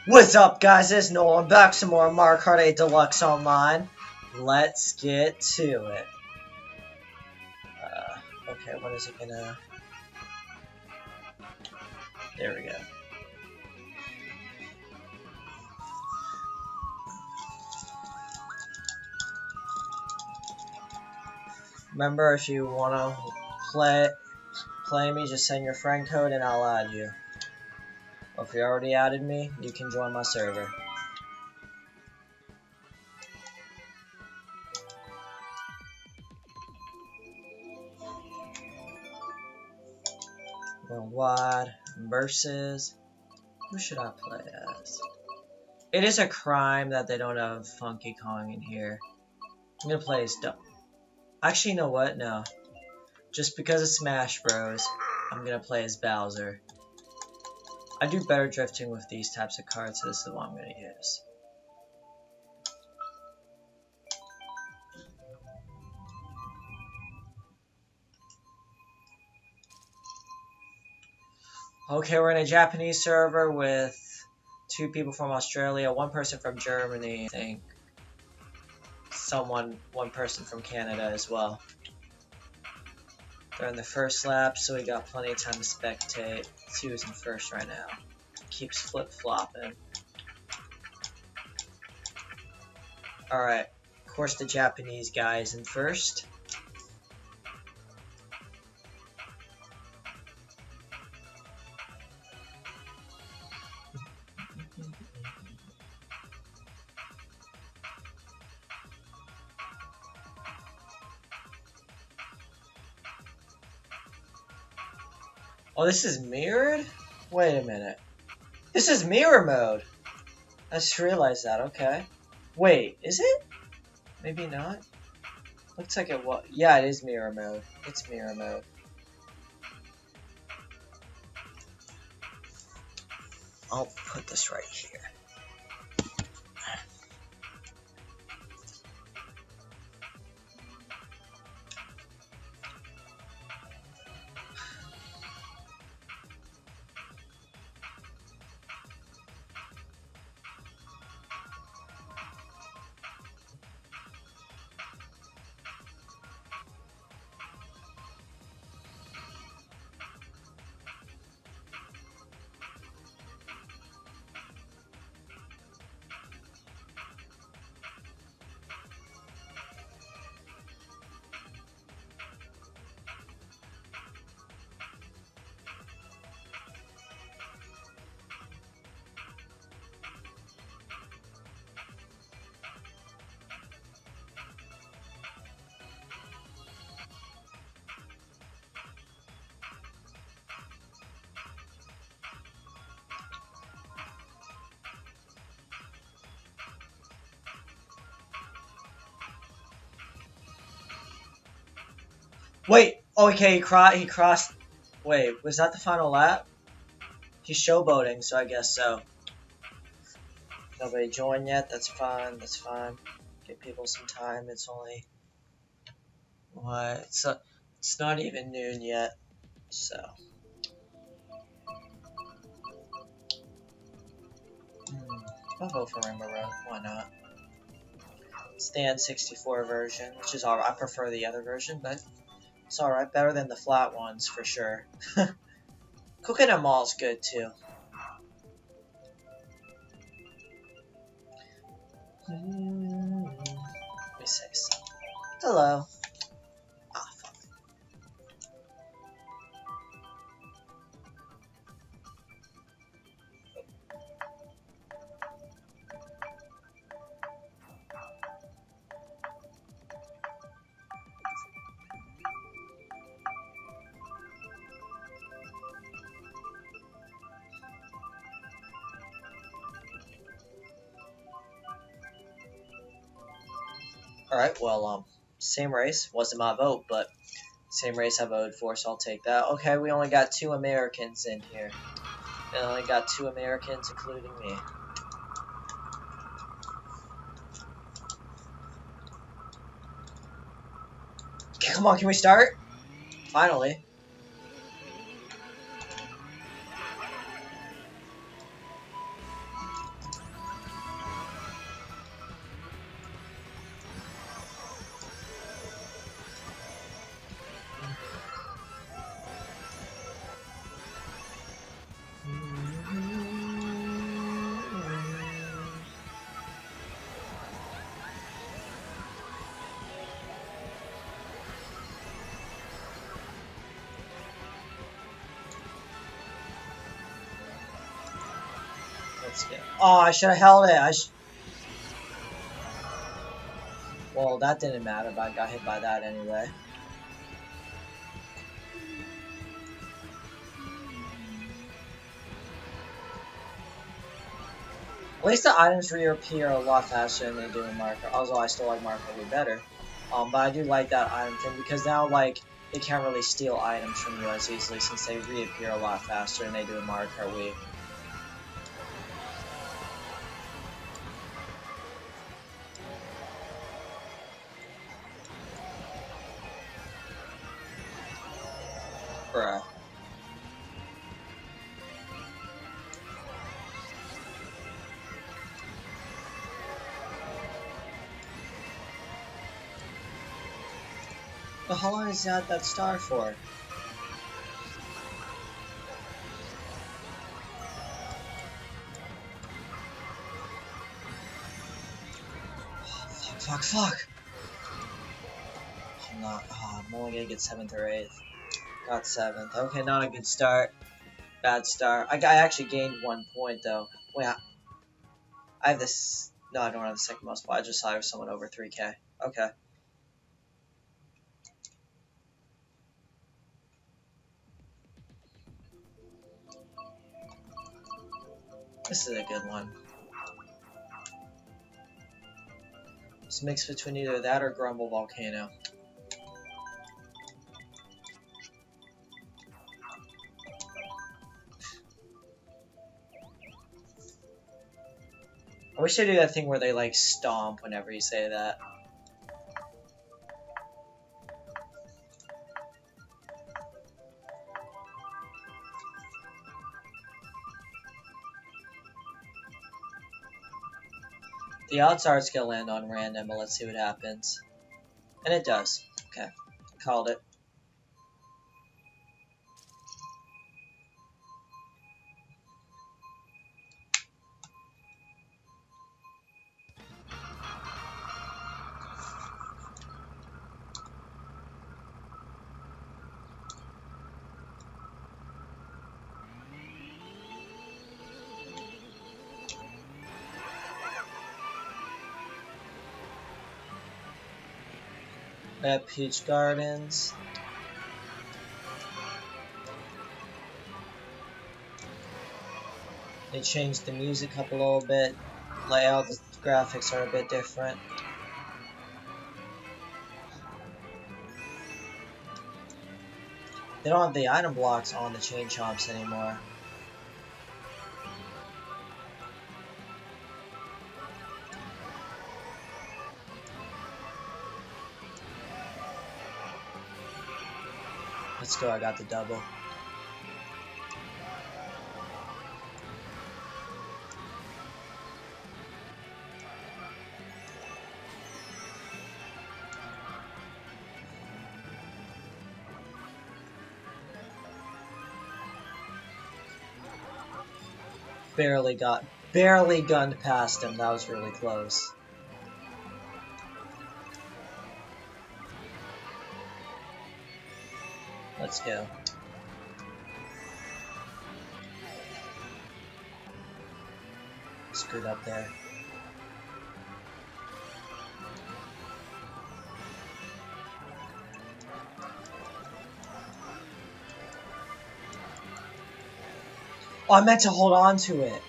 What's up, guys? It's Noel. I'm back some more Mario Kart 8 Deluxe Online. Let's get to it. Okay, what is it gonna... There we go. Remember, if you wanna play me, just send your friend code and I'll add you. Or if you already added me, you can join my server. Worldwide versus... Who should I play as? It is a crime that they don't have Funky Kong in here. I'm gonna play as Actually, you know what? No. Just because of Smash Bros, I'm gonna play as Bowser. I do better drifting with these types of cards, so this is the one I'm gonna use. Okay, we're in a Japanese server with 2 people from Australia, 1 person from Germany, I think. One person from Canada as well. They're in the first lap, so we got plenty of time to spectate. Let's see who's in first right now. Keeps flip-flopping. Alright, of course the Japanese guy is in first. Oh, this is mirrored? Wait a minute. This is mirror mode. I just realized that, okay. Wait, is it? Maybe not. Looks like it was. Yeah, it is mirror mode. It's mirror mode. I'll put this right here. Wait, okay, he crossed. Wait, was that the final lap? He's showboating, so I guess so. Nobody joined yet, that's fine, that's fine. Give people some time, it's only... What? It's not even noon yet, so... I'll vote for Rainbow Road, why not? Stand 64 version, which is alright. I prefer the other version, but it's alright. Better than the flat ones, for sure. Coconut Mall's good, too. Let me say something. Hello. Ah, fuck. Alright, well, same race. Wasn't my vote, but same race I voted for, so I'll take that. Okay, we only got 2 Americans in here. And only got 2 Americans, including me. Okay, come on, can we start? Finally. Let's go. Oh, I should have held it. Well, that didn't matter, but I got hit by that anyway. At least the items reappear a lot faster than they do in Marker. Although I still like Marker way better. But I do like that item thing because now, like, they can't really steal items from you as easily since they reappear a lot faster than they do in Mario Kart Wii. Bruh. But how long is that star for? Fuck. I'm only gonna get 7th or 8th. Got 7th. Okay, not a good start. Bad start. I actually gained 1 point though. Wait, I have this. No, I don't have the second most, but I just saw someone over 3K. Okay. This is a good one. It's a mix between either that or Grumble Volcano. I wish they do that thing where they like stomp whenever you say that. The odds are it's gonna land on random, but let's see what happens. And it does. Okay. Called it. At Peach Gardens. They changed the music up a little bit. Layout, the graphics are a bit different. They don't have the item blocks on the chain chomps anymore. Let's go, I got the double. Barely gunned past him, that was really close. Let's go. Screwed up there. Oh, I meant to hold on to it.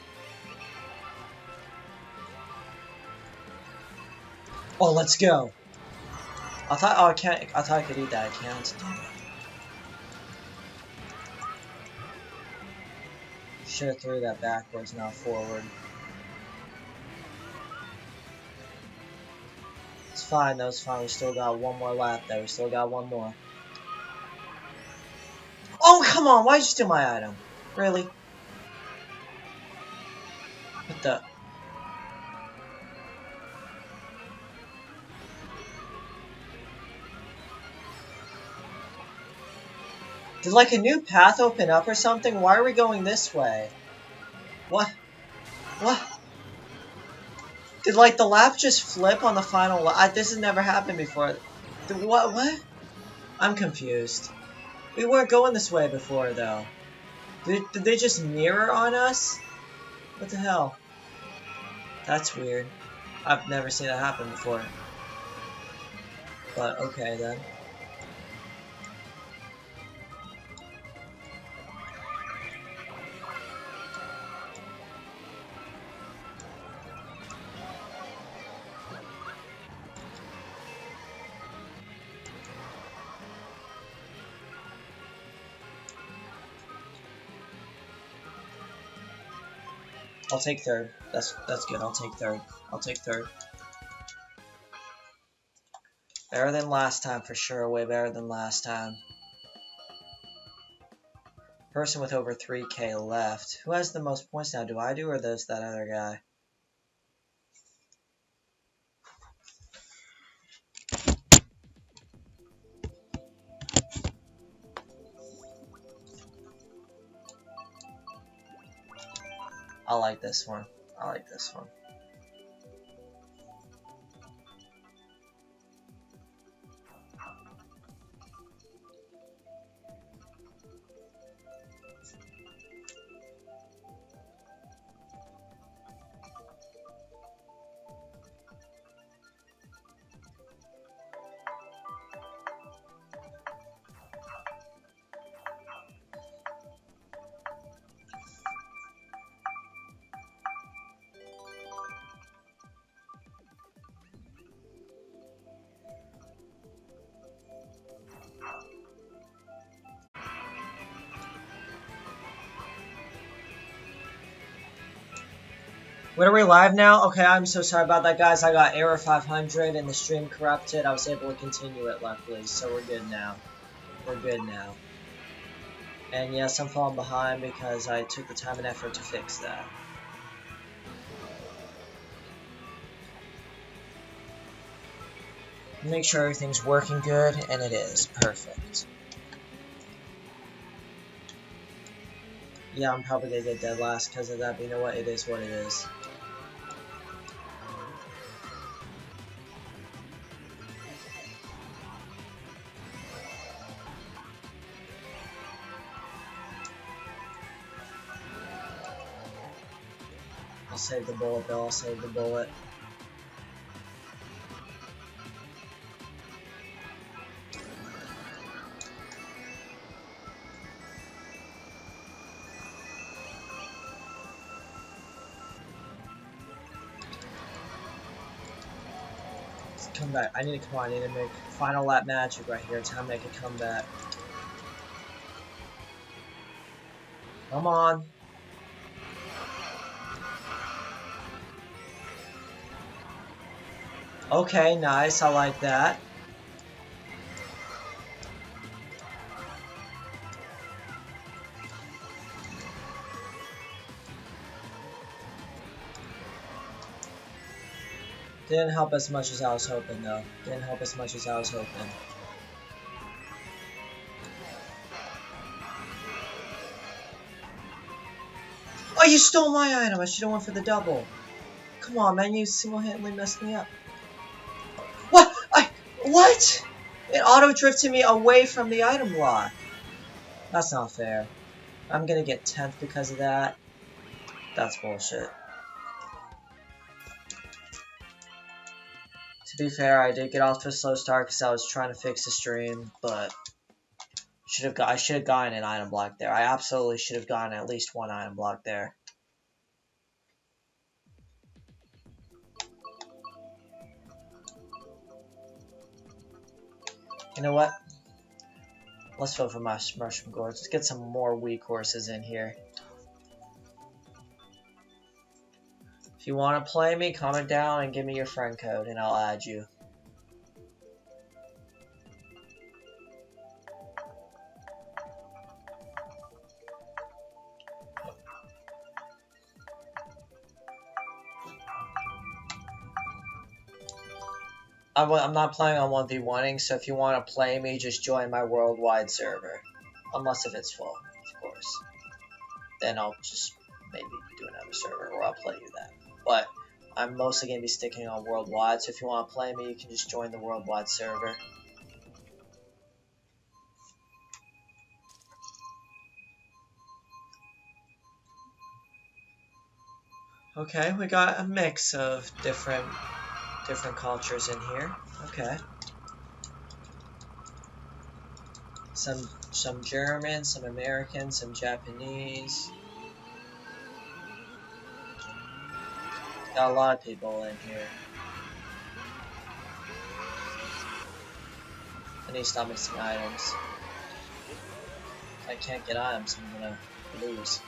Oh, let's go. I thought I could eat that. I can't. Should have threw that backwards, not forward. It's fine, though. It's fine. We still got one more lap there. We still got one more. Oh, come on. Why'd you steal my item? Really? What the? Did like a new path open up or something? Why are we going this way? What? What? Did like the lap just flip on the final lap? This has never happened before. What? I'm confused. We weren't going this way before though. Did they just mirror on us? What the hell? That's weird. I've never seen that happen before. But okay then. I'll take third. That's good. I'll take third. I'll take third. Better than last time for sure. Way better than last time. Person with over 3K left. Who has the most points now? Do I do or does that other guy? I like this one. I like this one. When are we live now? Okay, I'm so sorry about that, guys. I got error 500 and the stream corrupted. I was able to continue it, luckily, so we're good now. We're good now. And yes, I'm falling behind because I took the time and effort to fix that. Make sure everything's working good, and it is. Perfect. Yeah, I'm probably gonna get dead last because of that, but you know what? It is what it is. I'll save the bullet, Bill. I'll save the bullet. Come back. I need to come on. I need to make final lap magic right here. Time to make a comeback. Come on. Okay, nice. I like that. Didn't help as much as I was hoping, though. Didn't help as much as I was hoping. Oh, you stole my item! I should have went for the double. Come on, man. You single-handedly messed me up. What? What? It auto-drifted me away from the item block. That's not fair. I'm gonna get 10th because of that. That's bullshit. To be fair, I did get off to a slow start because I was trying to fix the stream, but I should have gotten an item block there. I absolutely should have gotten at least one item block there. You know what? Let's vote for my Mushroom Gorge. Let's get some more weak horses in here. If you want to play me, comment down and give me your friend code, and I'll add you. I'm not playing on 1v1ing, so if you want to play me, just join my worldwide server. Unless if it's full, of course. Then I'll just maybe do another server where I'll play you that. But I'm mostly going to be sticking on worldwide, so if you want to play me, you can just join the worldwide server. Okay, we got a mix of different cultures in here. Okay. Some German, some American, some Japanese. Got a lot of people in here. I need to stop mixing items. If I can't get items, I'm gonna lose.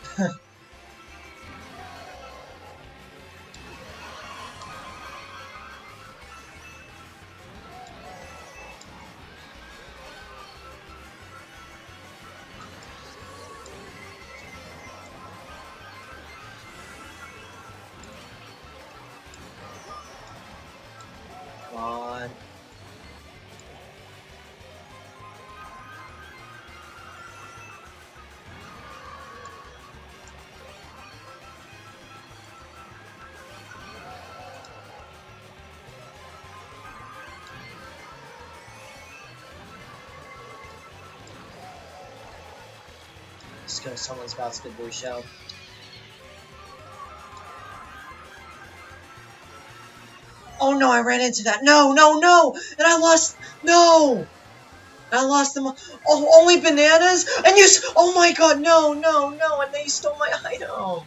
Come on. Let's go, someone's about to get blue shell. Oh no, I ran into that. No, no, no! And I lost. No! I lost them. Oh, only bananas? And you. Oh my god, no, no, no! And they stole my item.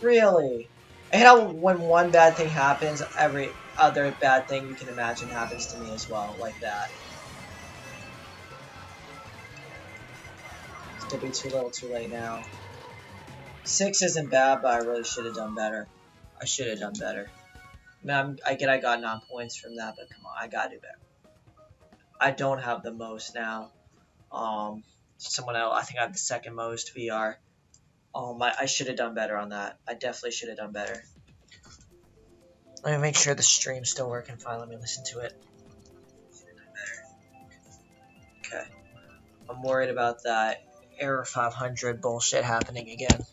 Really? I hate how when one bad thing happens, every other bad thing you can imagine happens to me as well, like that. It's gonna be too little, too late now. 6 isn't bad, but I really should have done better. I should have done better. Man, I get I got 9 points from that, but come on, I gotta do better. I don't have the most now. Someone else, I think I have the second most VR. I should have done better on that. I definitely should have done better. Let me make sure the stream's still working fine. Let me listen to it. Okay. I'm worried about that error 500 bullshit happening again.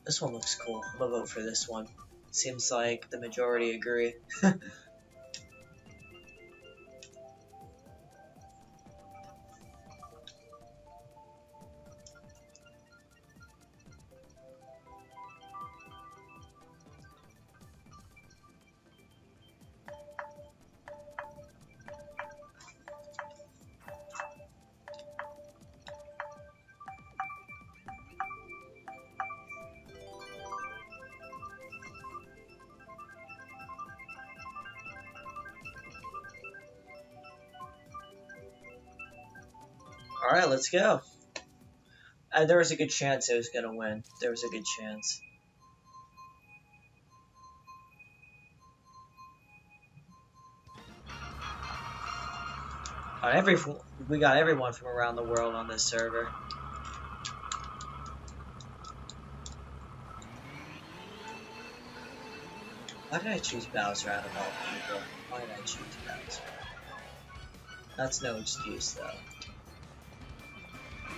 This one looks cool. I'm gonna vote for this one. Seems like the majority agree. Alright, let's go. There was a good chance it was gonna win. There was a good chance. We got everyone from around the world on this server. Why did I choose Bowser out of all people? Why did I choose Bowser? That's no excuse, though.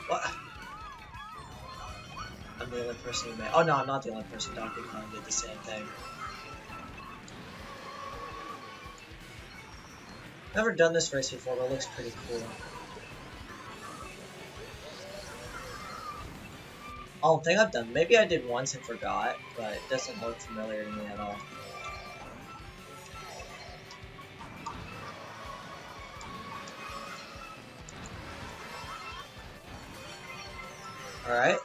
What? I'm the only person who made. Oh no, I'm not the only person. Donkey Kong did the same thing. Never done this race before, but it looks pretty cool. I don't think I've done. Maybe I did once and forgot, but it doesn't look familiar to me at all. Alright.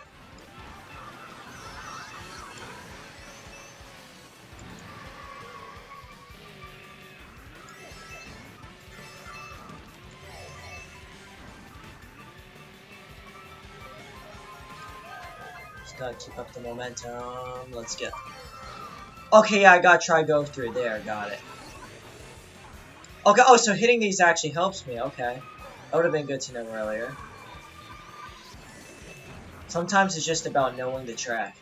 Just gotta keep up the momentum. Let's get. Okay, yeah, I gotta try go through there. Got it. Okay, oh, so hitting these actually helps me. Okay. That would have been good to know earlier. Sometimes it's just about knowing the track.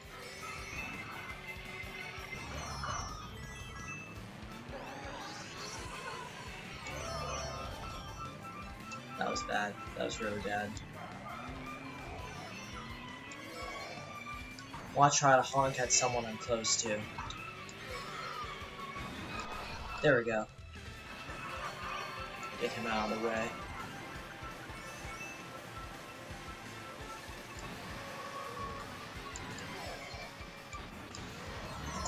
That was bad. That was really bad. Watch try to honk at someone I'm close to. There we go. Get him out of the way.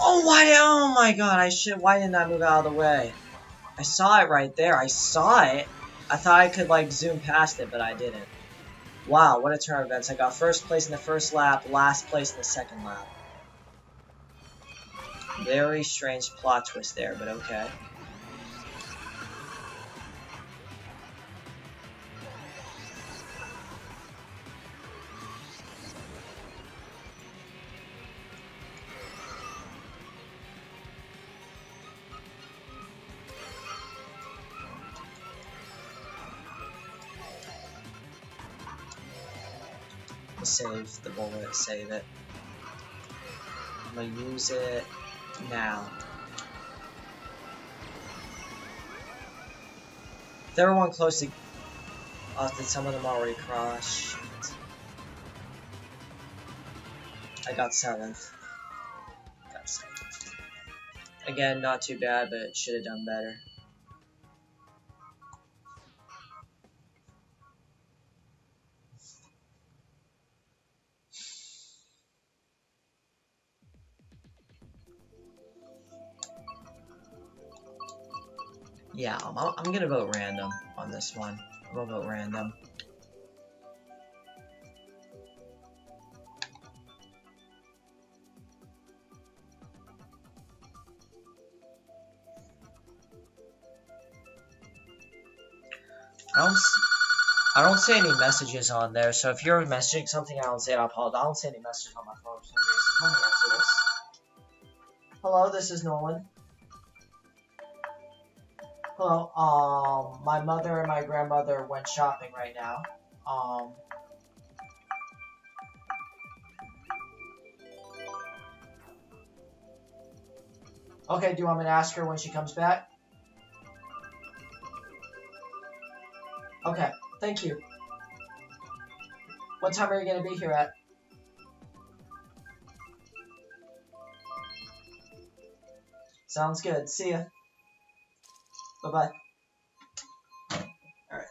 Oh my god, why didn't I move out of the way? I saw it right there. I saw it. I thought I could, like, zoom past it, but I didn't. Wow, what a turn of events. I got first place in the first lap, last place in the second lap. Very strange plot twist there, but okay. Save the bullet, save it. I'm gonna use it now. If there were one close to... Oh, did some of them already cross? Shit. I got 7th. Got 7th. Again, not too bad, but should have done better. Yeah, I'm gonna vote random on this one. I'm gonna vote random. I don't see any messages on there, so if you're messaging something I don't see it, I apologize. I don't see any messages on my phone for some reason. Let me answer this. Hello, this is Nolan. Hello, my mother and my grandmother went shopping right now. Okay, do you want me to ask her when she comes back? Okay, thank you. What time are you going to be here at? Sounds good. See ya. Bye-bye. Alright.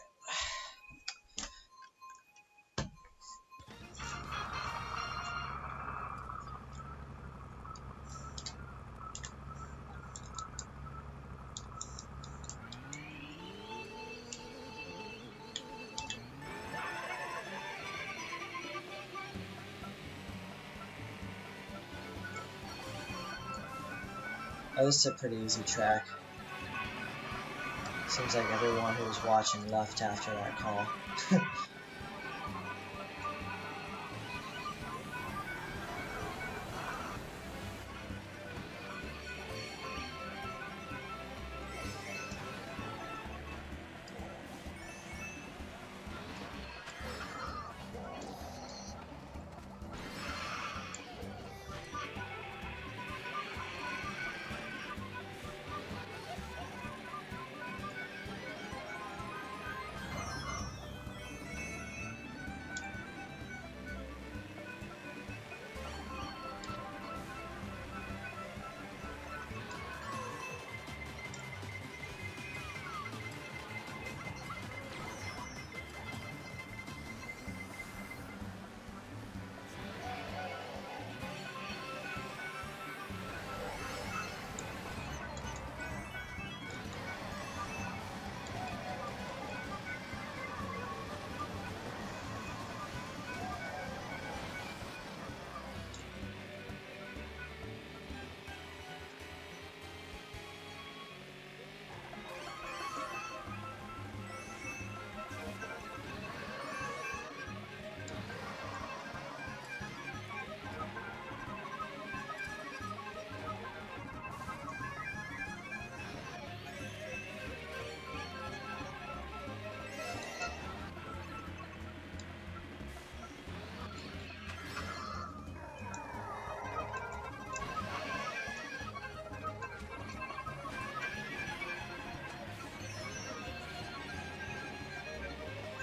Oh, this is a pretty easy track. Seems like everyone who was watching left after that call.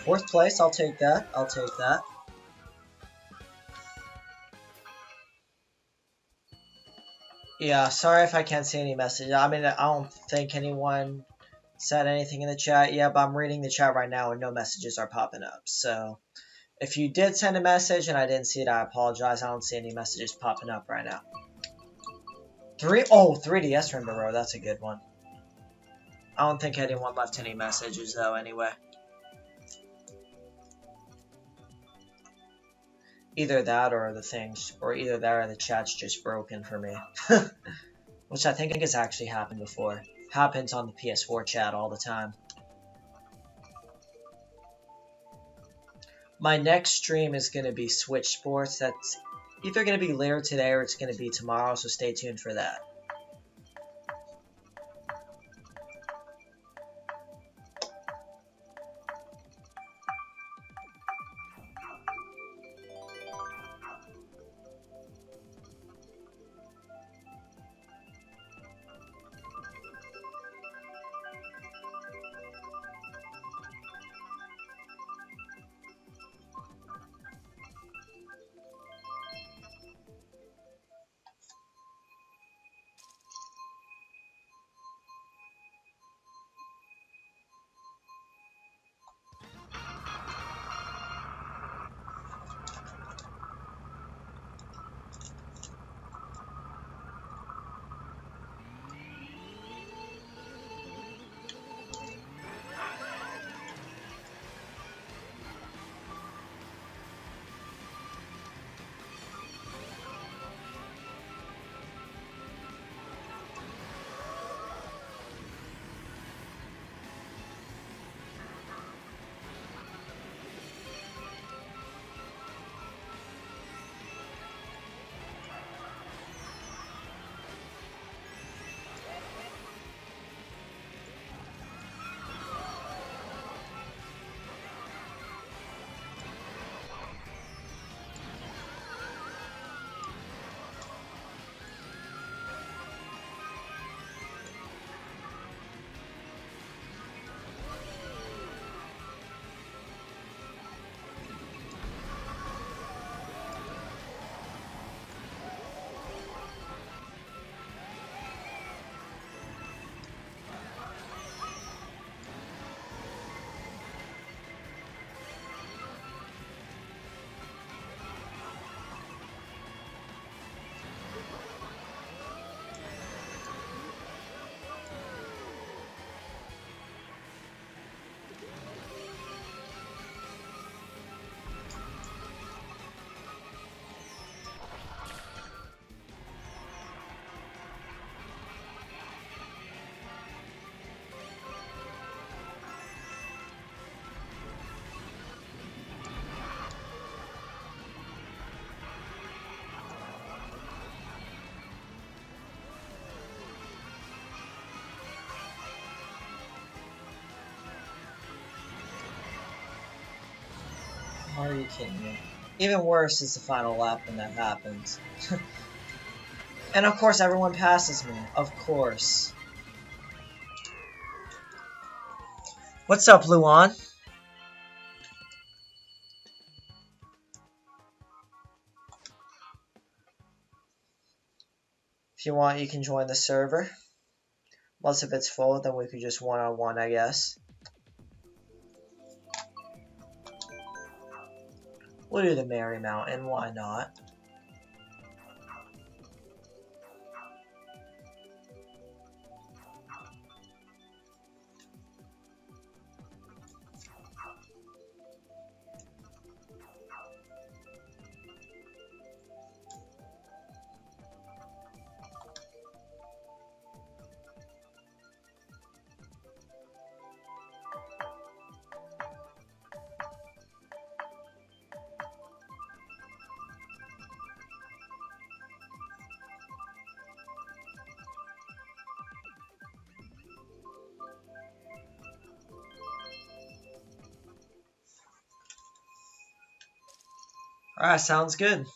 Fourth place, I'll take that. I'll take that. Yeah, sorry if I can't see any messages. I mean, I don't think anyone said anything in the chat yet, but I'm reading the chat right now and no messages are popping up. So, if you did send a message and I didn't see it, I apologize. I don't see any messages popping up right now. Oh, 3DS Rainbow Road. That's a good one. I don't think anyone left any messages, though, anyway. Either that or the things, or either that or the chat's just broken for me. Which I think has actually happened before. Happens on the PS4 chat all the time. My next stream is going to be Switch Sports. That's either going to be later today or it's going to be tomorrow, so stay tuned for that. Are you kidding me? Even worse is the final lap when that happens. And of course everyone passes me. Of course. What's up, Luan? If you want, you can join the server. Unless if it's full, then we could just one-on-one, I guess. We'll do the Merry Mountain, why not? Alright, sounds good.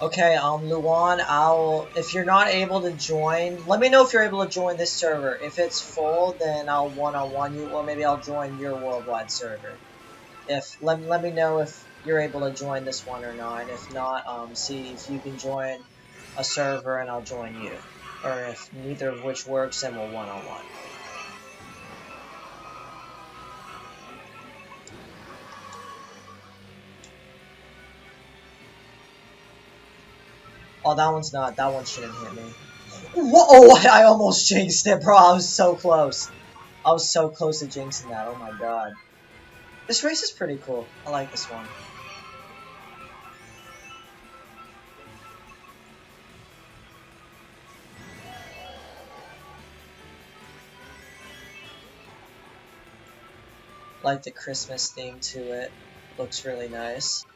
Okay, Luan, if you're not able to join, let me know if you're able to join this server. If it's full, then I'll one-on-one you, or maybe I'll join your worldwide server. Let me know if you're able to join this one or not. If not, see if you can join a server and I'll join you. Or if neither of which works, then we'll one-on-one. Oh, that one shouldn't hit me. Whoa, oh, I almost jinxed it, bro. I was so close. I was so close to jinxing that. Oh my god. This race is pretty cool. I like this one. Like the Christmas theme to it. Looks really nice.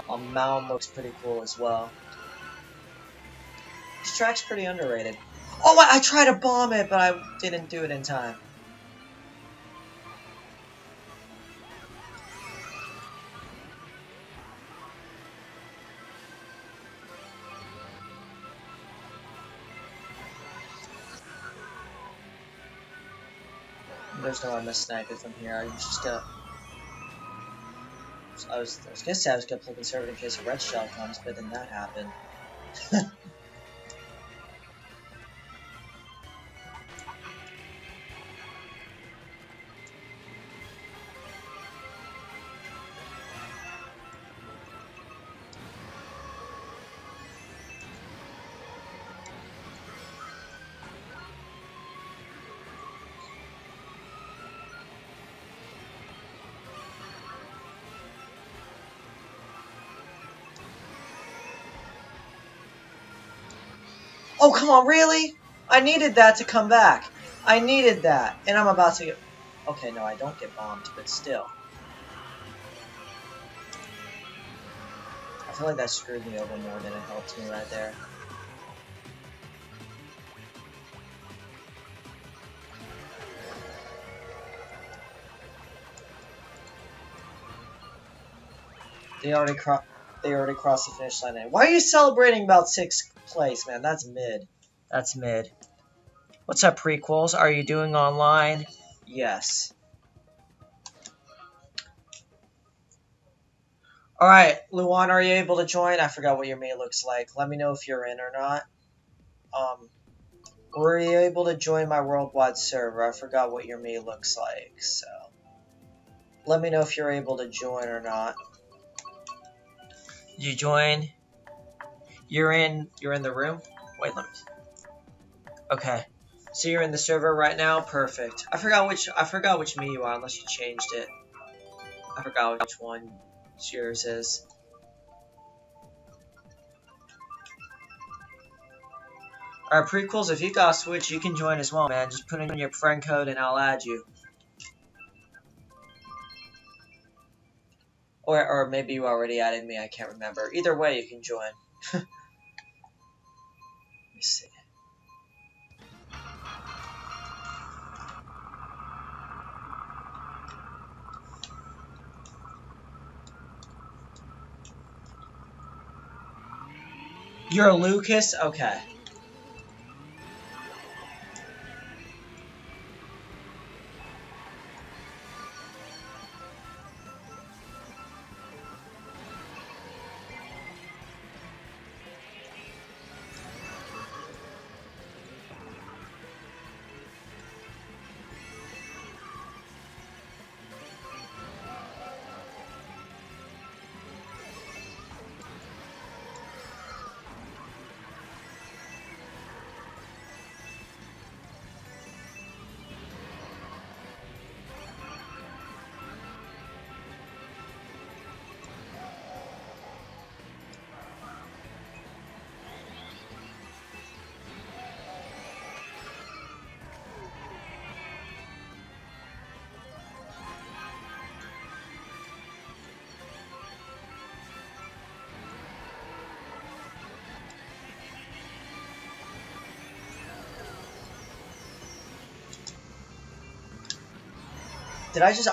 Mountain looks pretty cool as well. This track's pretty underrated. Oh, I tried to bomb it, but I didn't do it in time. There's no way I'm gonna snipe it from here. I'm just gonna... I was gonna say I was gonna play conservative in case a red shell comes, but then that happened. Oh, come on, really? I needed that to come back. I needed that. And I'm about to get... Okay, no, I don't get bombed, but still. I feel like that screwed me over more than it helped me right there. They already crossed the finish line. Why are you celebrating about 6th place, man? That's mid. That's mid. What's up, prequels? Are you doing online? Yes. Alright, Luan, are you able to join? I forgot what your mate looks like. Let me know if you're in or not. Were you able to join my worldwide server? I forgot what your mate looks like, so... Let me know if you're able to join or not. Did you join? You're in the room? Wait, let me... Okay. So you're in the server right now? Perfect. I forgot which me you are, unless you changed it. I forgot which one yours is. Alright, prequels, if you got Switch, you can join as well, man. Just put in your friend code and I'll add you. Or maybe you already added me, I can't remember. Either way, you can join. Let me see. You're Lucas? Okay.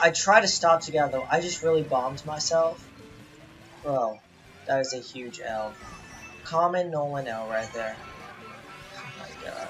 I tried to stop together though. I just really bombed myself. Bro, that is a huge L. Common Nolan L right there. Oh my god.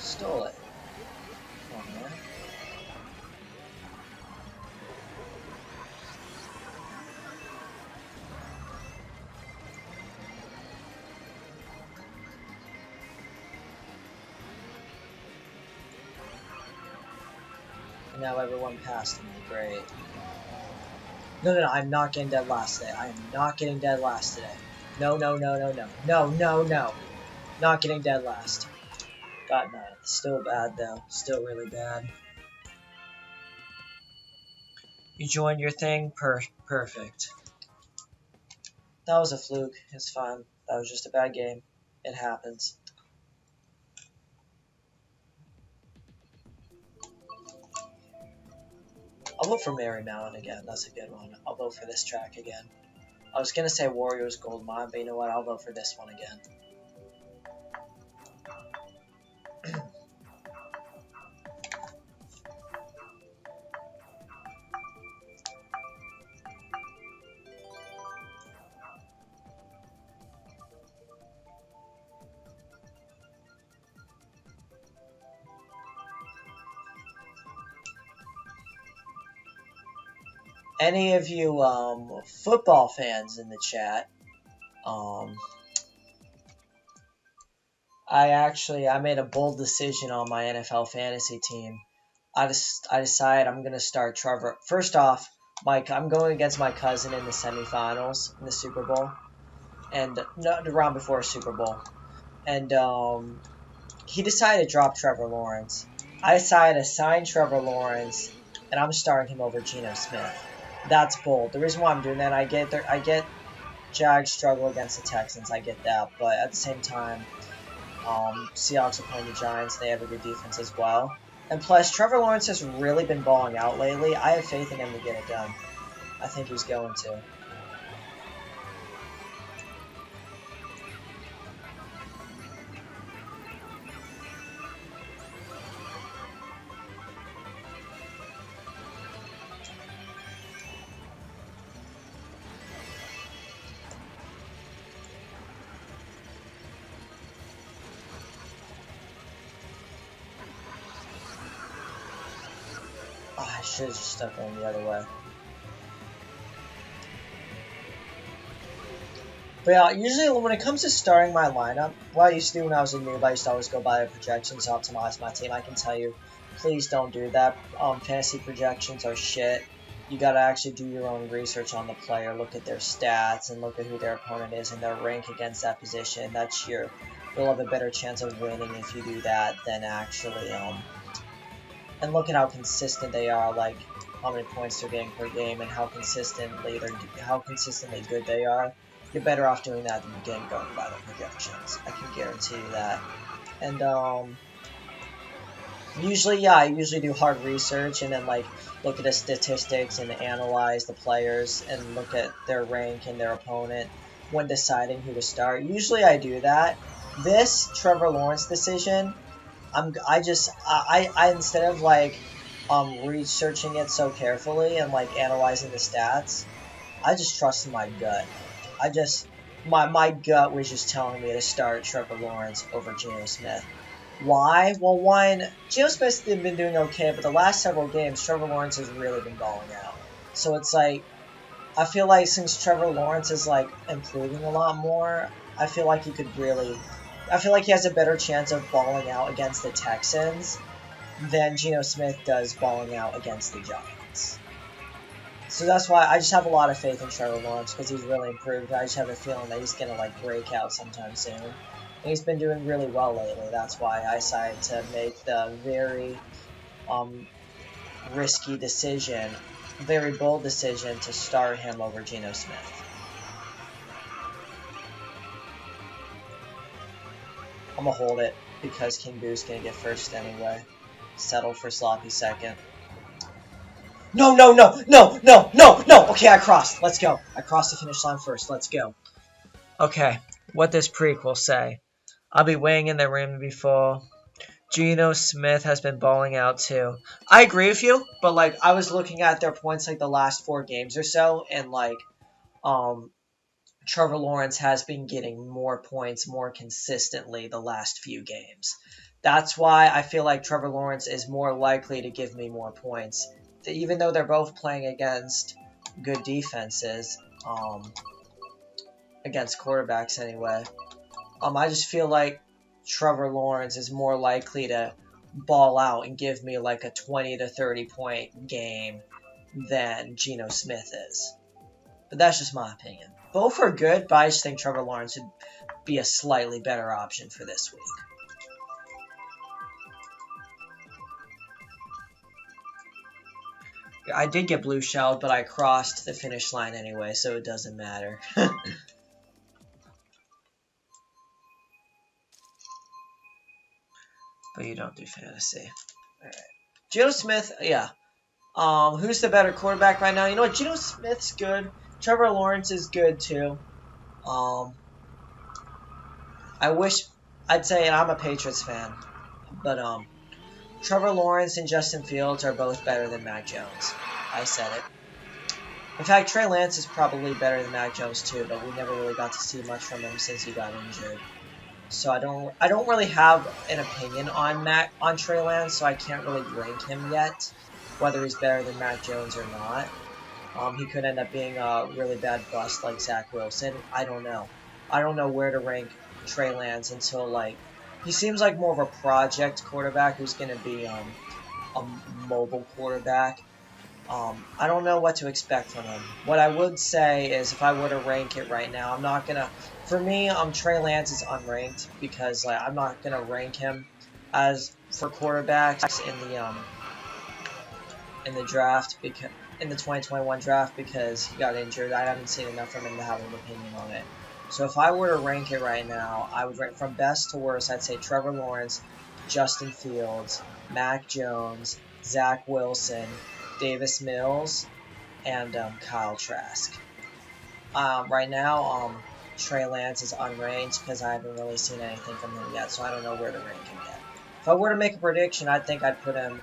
Stole it. Come on, man. And now everyone passed me. Great. No, no, no, I'm not getting dead last today. I am not getting dead last today. No, no, no, no, no. No, no, no. Not getting dead last. Got none. Still bad, though. Still really bad. You joined your thing? Perfect. That was a fluke. It's fine. That was just a bad game. It happens. I'll vote for Mary Mountain again. That's a good one. I'll vote for this track again. I was gonna say Warriors Gold Mine, but you know what? I'll vote for this one again. Any of you football fans in the chat, I made a bold decision on my NFL fantasy team. I decided I'm gonna start Trevor. First off, I'm going against my cousin in the semifinals in the Super Bowl, and no, the round before Super Bowl, and he decided to drop Trevor Lawrence. I decided to sign Trevor Lawrence, and I'm starting him over Geno Smith. That's bold. The reason why I'm doing that, I get Jags struggle against the Texans. I get that, but at the same time, Seahawks are playing the Giants. They have a good defense as well. And plus, Trevor Lawrence has really been balling out lately. I have faith in him to get it done. I think he's going to. Oh, I should have just stuck going the other way. But yeah, usually when it comes to starting my lineup, what I used to do when I was a noob, I used to always go by the projections to optimize my team. I can tell you, please don't do that. Fantasy projections are shit. You gotta actually do your own research on the player, look at their stats, and look at who their opponent is and their rank against that position. You'll have a better chance of winning if you do that than actually, and look at how consistent they are, like how many points they're getting per game and how consistently good they are. You're better off doing that than getting going by the projections. I can guarantee you that. And usually I do hard research and then like look at the statistics and analyze the players and look at their rank and their opponent when deciding who to start. Usually I do that. This Trevor Lawrence decision, I instead of like researching it so carefully and like analyzing the stats, I just trusted my gut. My gut was just telling me to start Trevor Lawrence over Geno Smith. Why? Well, one, Geno Smith's been doing okay, but the last several games, Trevor Lawrence has really been balling out. So it's like, I feel like since Trevor Lawrence is like improving a lot more, I feel like he has a better chance of balling out against the Texans than Geno Smith does balling out against the Giants. So that's why I just have a lot of faith in Trevor Lawrence because he's really improved. I just have a feeling that he's going to like break out sometime soon. And he's been doing really well lately. That's why I decided to make the very risky decision, very bold decision to start him over Geno Smith. I'm going to hold it because King Boo's going to get first anyway. Settle for sloppy second. No, no, no, no, no, no, no! Okay, I crossed. Let's go. I crossed the finish line first. Let's go. Okay, what does prequel say? I'll be weighing in the rim before. Geno Smith has been balling out too. I agree with you, but like I was looking at their points like the last 4 games or so, and like Trevor Lawrence has been getting more points more consistently the last few games. That's why I feel like Trevor Lawrence is more likely to give me more points. Even though they're both playing against good defenses, against quarterbacks anyway, I just feel like Trevor Lawrence is more likely to ball out and give me like a 20 to 30 point game than Geno Smith is. But that's just my opinion. Both are good, but I just think Trevor Lawrence would be a slightly better option for this week. I did get blue shelled, but I crossed the finish line anyway, so it doesn't matter. But you don't do fantasy. Alright. Geno Smith, yeah. Who's the better quarterback right now? You know what? Geno Smith's good. Trevor Lawrence is good too. I wish I'd say, and I'm a Patriots fan, but Trevor Lawrence and Justin Fields are both better than Mac Jones. I said it. In fact, Trey Lance is probably better than Mac Jones too, but we never really got to see much from him since he got injured. So I don't really have an opinion on Trey Lance, so I can't really rank him yet, whether he's better than Mac Jones or not. He could end up being a really bad bust like Zach Wilson. I don't know. I don't know where to rank Trey Lance until like he seems like more of a project quarterback who's going to be a mobile quarterback. I don't know what to expect from him. What I would say is if I were to rank it right now, I'm not gonna. For me, Trey Lance is unranked because like I'm not gonna rank him as for quarterbacks in the draft because in the 2021 draft because he got injured. I haven't seen enough from him to have an opinion on it. So if I were to rank it right now, I would rank from best to worst. I'd say Trevor Lawrence, Justin Fields, Mac Jones, Zach Wilson, Davis Mills, and Kyle Trask. Right now, Trey Lance is unranked because I haven't really seen anything from him yet, so I don't know where to rank him yet. If I were to make a prediction, I think I'd put him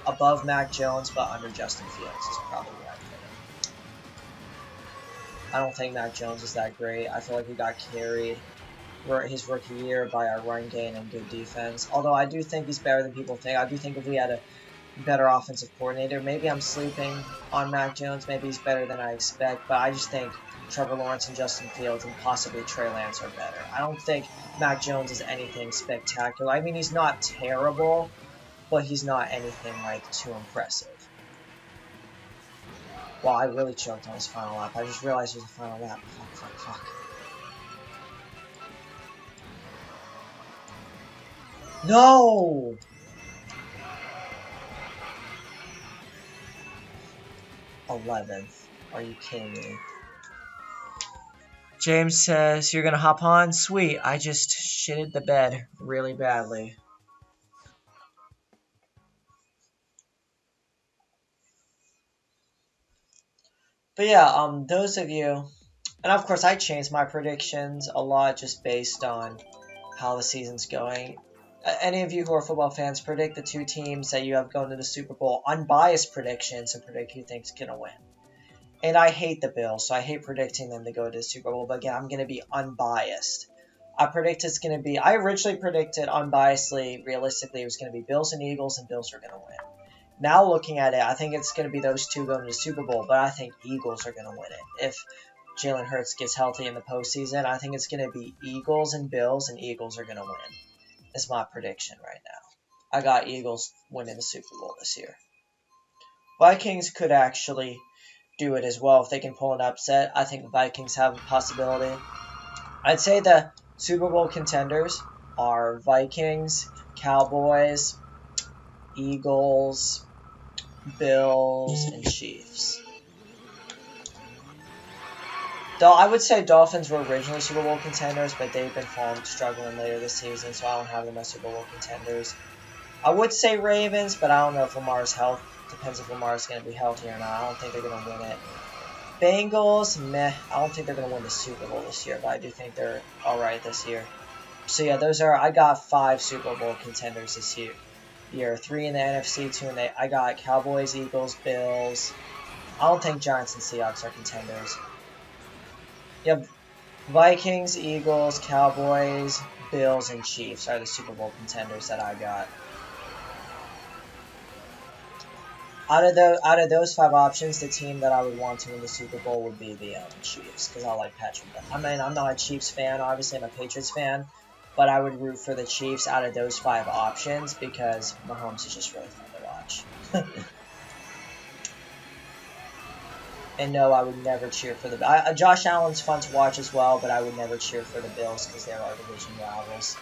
above Mac Jones, but under Justin Fields is probably where I'd put him. I don't think Mac Jones is that great. I feel like he got carried his rookie year by our run game and good defense. Although I do think he's better than people think. I do think if we had a better offensive coordinator, maybe I'm sleeping on Mac Jones. Maybe he's better than I expect. But I just think Trevor Lawrence and Justin Fields and possibly Trey Lance are better. I don't think Mac Jones is anything spectacular. I mean, he's not terrible, but he's not anything like too impressive. Wow, I really choked on his final lap. I just realized it was the final lap. Fuck. No! 11th. Are you kidding me? James says, you're gonna hop on? Sweet. I just shitted the bed really badly. But yeah, those of you, and of course I changed my predictions a lot just based on how the season's going. Any of you who are football fans, predict the 2 teams that you have going to the Super Bowl. Unbiased predictions and predict who thinks going to win. And I hate the Bills, so I hate predicting them to go to the Super Bowl. But again, I'm going to be unbiased. I originally predicted unbiasedly, realistically, it was going to be Bills and Eagles, and Bills are going to win. Now looking at it, I think it's going to be those 2 going to the Super Bowl, but I think Eagles are going to win it. If Jalen Hurts gets healthy in the postseason, I think it's going to be Eagles and Bills, and Eagles are going to win. Is my prediction right now. I got Eagles winning the Super Bowl this year. Vikings could actually do it as well if they can pull an upset. I think the Vikings have a possibility. I'd say the Super Bowl contenders are Vikings, Cowboys, Eagles, Bills, and Chiefs. Though I would say Dolphins were originally Super Bowl contenders, but they've been struggling later this season, so I don't have them as Super Bowl contenders. I would say Ravens, but I don't know if Lamar's health. Depends if Lamar's going to be healthy or not. I don't think they're going to win it. Bengals, meh. I don't think they're going to win the Super Bowl this year, but I do think they're alright this year. So yeah, I got 5 Super Bowl contenders this year. 3 in the NFC, 2 in the, I got Cowboys, Eagles, Bills. I don't think Giants and Seahawks are contenders. Yep, Vikings, Eagles, Cowboys, Bills, and Chiefs are the Super Bowl contenders that I got. Out of those 5 options, the team that I would want to win the Super Bowl would be the Chiefs, because I like Patrick. I mean, I'm not a Chiefs fan, obviously I'm a Patriots fan, but I would root for the Chiefs out of those 5 options because Mahomes is just really fun to watch. And no, I would never cheer for the Josh Allen's fun to watch as well, but I would never cheer for the Bills because they're our division rivals.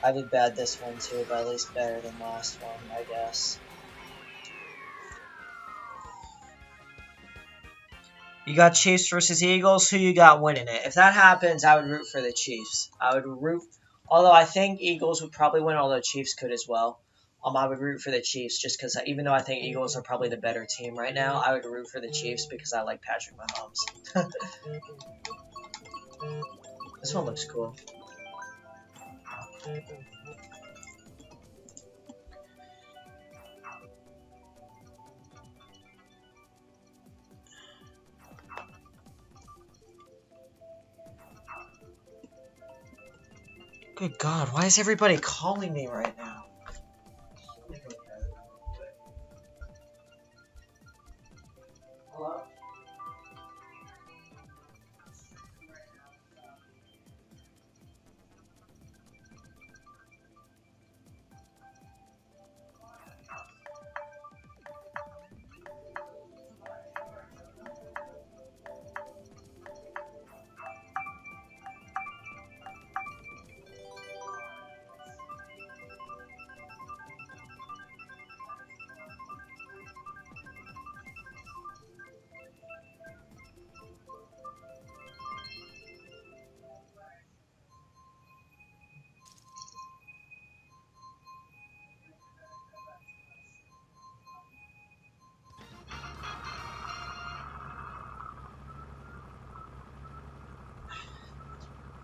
I did bad this one too, but at least better than last one, I guess. You got Chiefs versus Eagles. Who you got winning it? If that happens, I would root for the Chiefs. Although I think Eagles would probably win, although Chiefs could as well. I would root for the Chiefs just because even though I think Eagles are probably the better team right now, I would root for the Chiefs because I like Patrick Mahomes. This one looks cool. Good God, why is everybody calling me right now? Hello?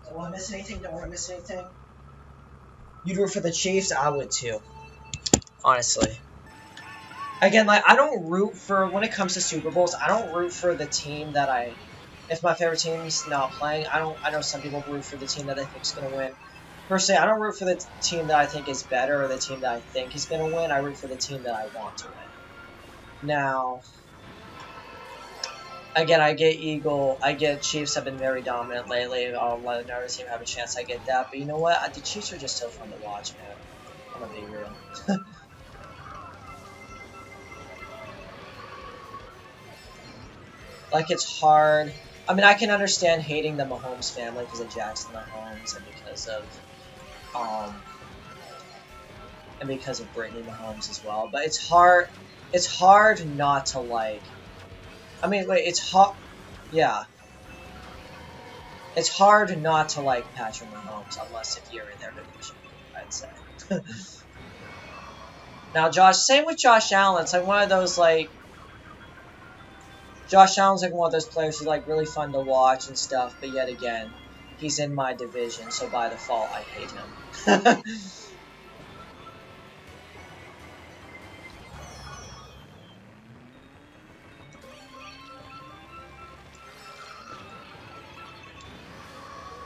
Don't want to miss anything, don't want to miss anything. You'd root for the Chiefs? I would too. Honestly. Again, like, I don't root for, when it comes to Super Bowls, I don't root for the team that if my favorite team's not playing, I know some people root for the team that they think is going to win. Personally, I don't root for the team that I think is better or the team that I think is going to win. I root for the team that I want to win. Now, again, I get Chiefs have been very dominant lately. I'll let another team have a chance. I get that. But you know what? The Chiefs are just so fun to watch, man. I'm going to be real. Like, it's hard. I mean, I can understand hating the Mahomes family because of Jackson Mahomes um and because of Brittany Mahomes as well. But it's hard. It's hard not to like. I mean, wait, it's hard. Yeah, it's hard not to like Patrick Mahomes unless if you're in their division, I'd say. Now, same with Josh Allen. It's like one of those like Josh Allen's like one of those players who's like really fun to watch and stuff, but yet again, he's in my division, so by default, I hate him.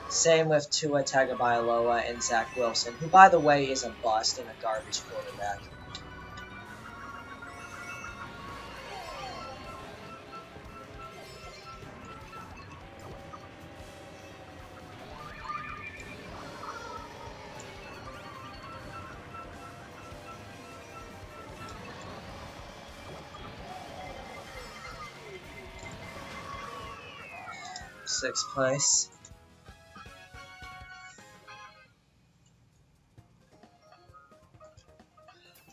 Same with Tua Tagovailoa and Zach Wilson, who, by the way, is a bust and a garbage quarterback. Sixth place.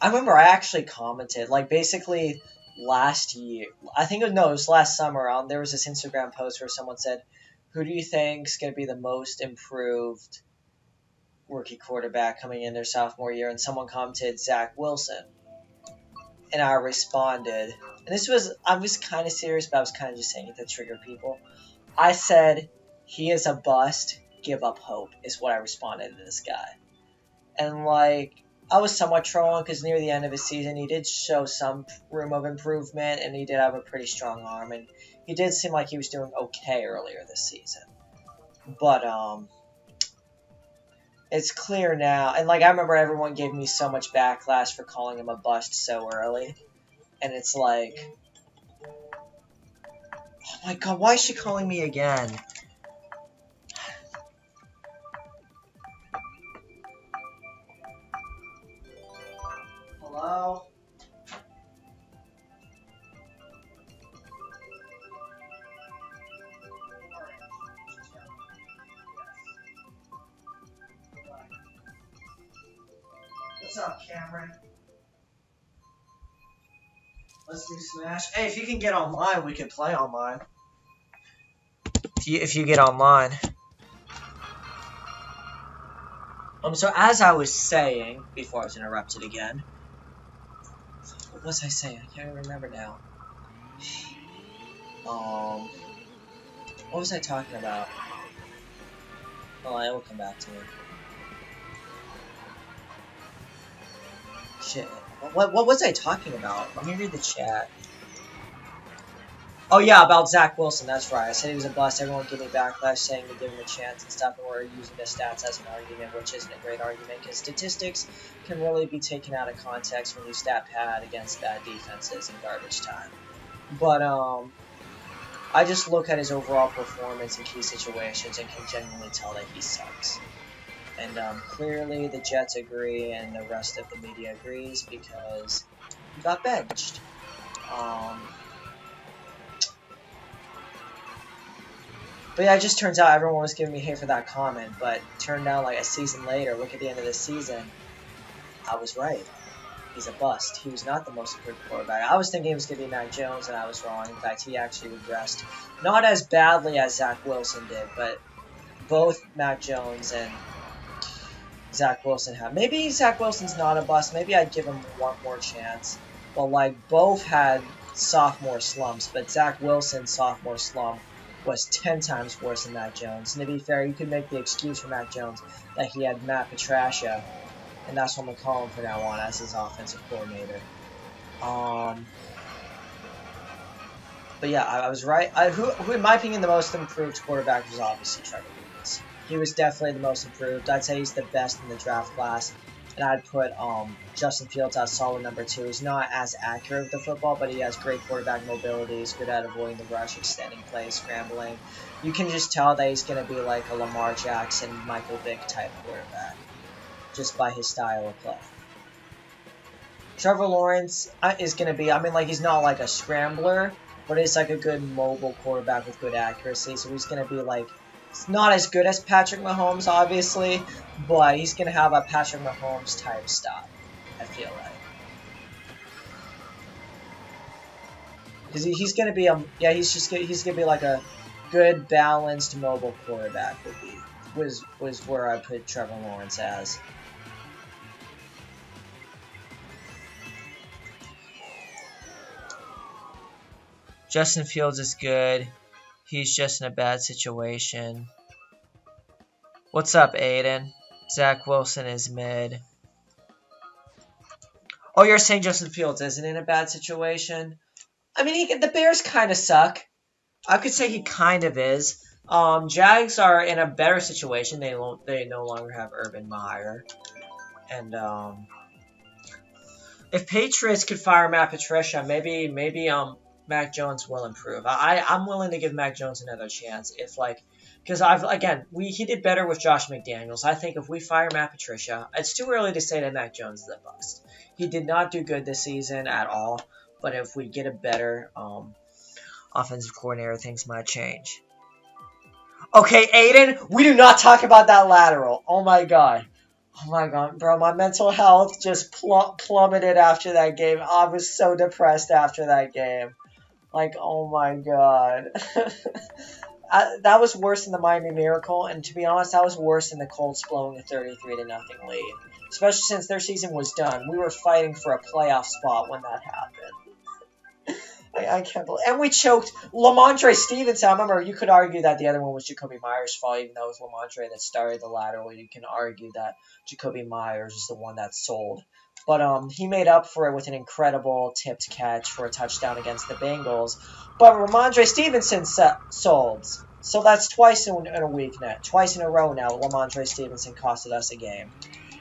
I remember I actually commented, like, basically last year, I think it was last summer, there was this Instagram post where someone said, who do you think's going to be the most improved rookie quarterback coming in their sophomore year? And someone commented, Zach Wilson. And I responded, and I was kind of serious, but I was kind of just saying it to trigger people. I said, he is a bust, give up hope, is what I responded to this guy. And, like, I was somewhat trolling because near the end of his season, he did show some room of improvement, and he did have a pretty strong arm, and he did seem like he was doing okay earlier this season. But, it's clear now, and, like, I remember everyone gave me so much backlash for calling him a bust so early, and it's like, oh my god, why is she calling me again? Hello? What's up, Cameron? Let's do Smash. Hey, if you can get online, we can play online. If you get online. So as I was saying, before I was interrupted again, what was I saying? I can't remember now. What was I talking about? Oh, I will come back to it. Shit. What was I talking about? Let me read the chat. Oh yeah, about Zach Wilson, that's right. I said he was a bust. Everyone gave me backlash saying to give him a chance and stuff, and we're using the stats as an argument, which isn't a great argument, because statistics can really be taken out of context when you stat pad against bad defenses in garbage time. But, I just look at his overall performance in key situations and can genuinely tell that he sucks. And, clearly the Jets agree, and the rest of the media agrees, because he got benched. But yeah, it just turns out everyone was giving me hate for that comment, but it turned out like a season later, look at the end of the season, I was right. He's a bust. He was not the most improved quarterback. I was thinking it was going to be Mac Jones, and I was wrong. In fact, he actually regressed. Not as badly as Zach Wilson did, but both Mac Jones and Zach Wilson have. Maybe Zach Wilson's not a bust. Maybe I'd give him one more chance. But, like, both had sophomore slumps, but Zach Wilson's sophomore slump was 10 times worse than Mac Jones. And to be fair, you could make the excuse for Mac Jones that he had Matt Patricia, and that's what I'm going to call him from now on as his offensive coordinator. But yeah, I was right. Who, in my opinion, the most improved quarterback was obviously Trevor Lawrence. He was definitely the most improved. I'd say he's the best in the draft class. And I'd put Justin Fields as solid number 2. He's not as accurate with the football, but he has great quarterback mobility. He's good at avoiding the rush, extending plays, scrambling. You can just tell that he's going to be like a Lamar Jackson, Michael Vick type quarterback, just by his style of play. Trevor Lawrence is going to be, I mean, like, he's not like a scrambler, but he's like a good mobile quarterback with good accuracy. So he's going to be like, it's not as good as Patrick Mahomes, obviously, but he's going to have a Patrick Mahomes type stop, I feel like. Because he's going to be he's going to be like a good balanced mobile quarterback was where I put Trevor Lawrence as. Justin Fields is good. He's just in a bad situation. What's up, Aiden? Zach Wilson is mid. Oh, you're saying Justin Fields isn't in a bad situation? I mean, the Bears kind of suck. I could say he kind of is. Jags are in a better situation. They no longer have Urban Meyer. And if Patriots could fire Matt Patricia, maybe Mac Jones will improve. I'm willing to give Mac Jones another chance because he did better with Josh McDaniels. I think if we fire Matt Patricia, it's too early to say that Mac Jones is a bust. He did not do good this season at all, but if we get a better offensive coordinator, things might change. Okay, Aiden, we do not talk about that lateral. Oh my god. Oh my god, bro, my mental health just plummeted after that game. I was so depressed after that game. Like, oh my god. That was worse than the Miami Miracle, and to be honest, that was worse than the Colts blowing a 33-0 lead. Especially since their season was done. We were fighting for a playoff spot when that happened. I can't believe, and we choked Lamondre Stevenson. I remember you could argue that the other one was Jacoby Myers' fault, even though it was Lamondre that started the lateral. You can argue that Jacoby Myers is the one that sold, but he made up for it with an incredible tipped catch for a touchdown against the Bengals. But Lamondre Stevenson sold, so that's twice in a week now, twice in a row now. Lamondre Stevenson costed us a game.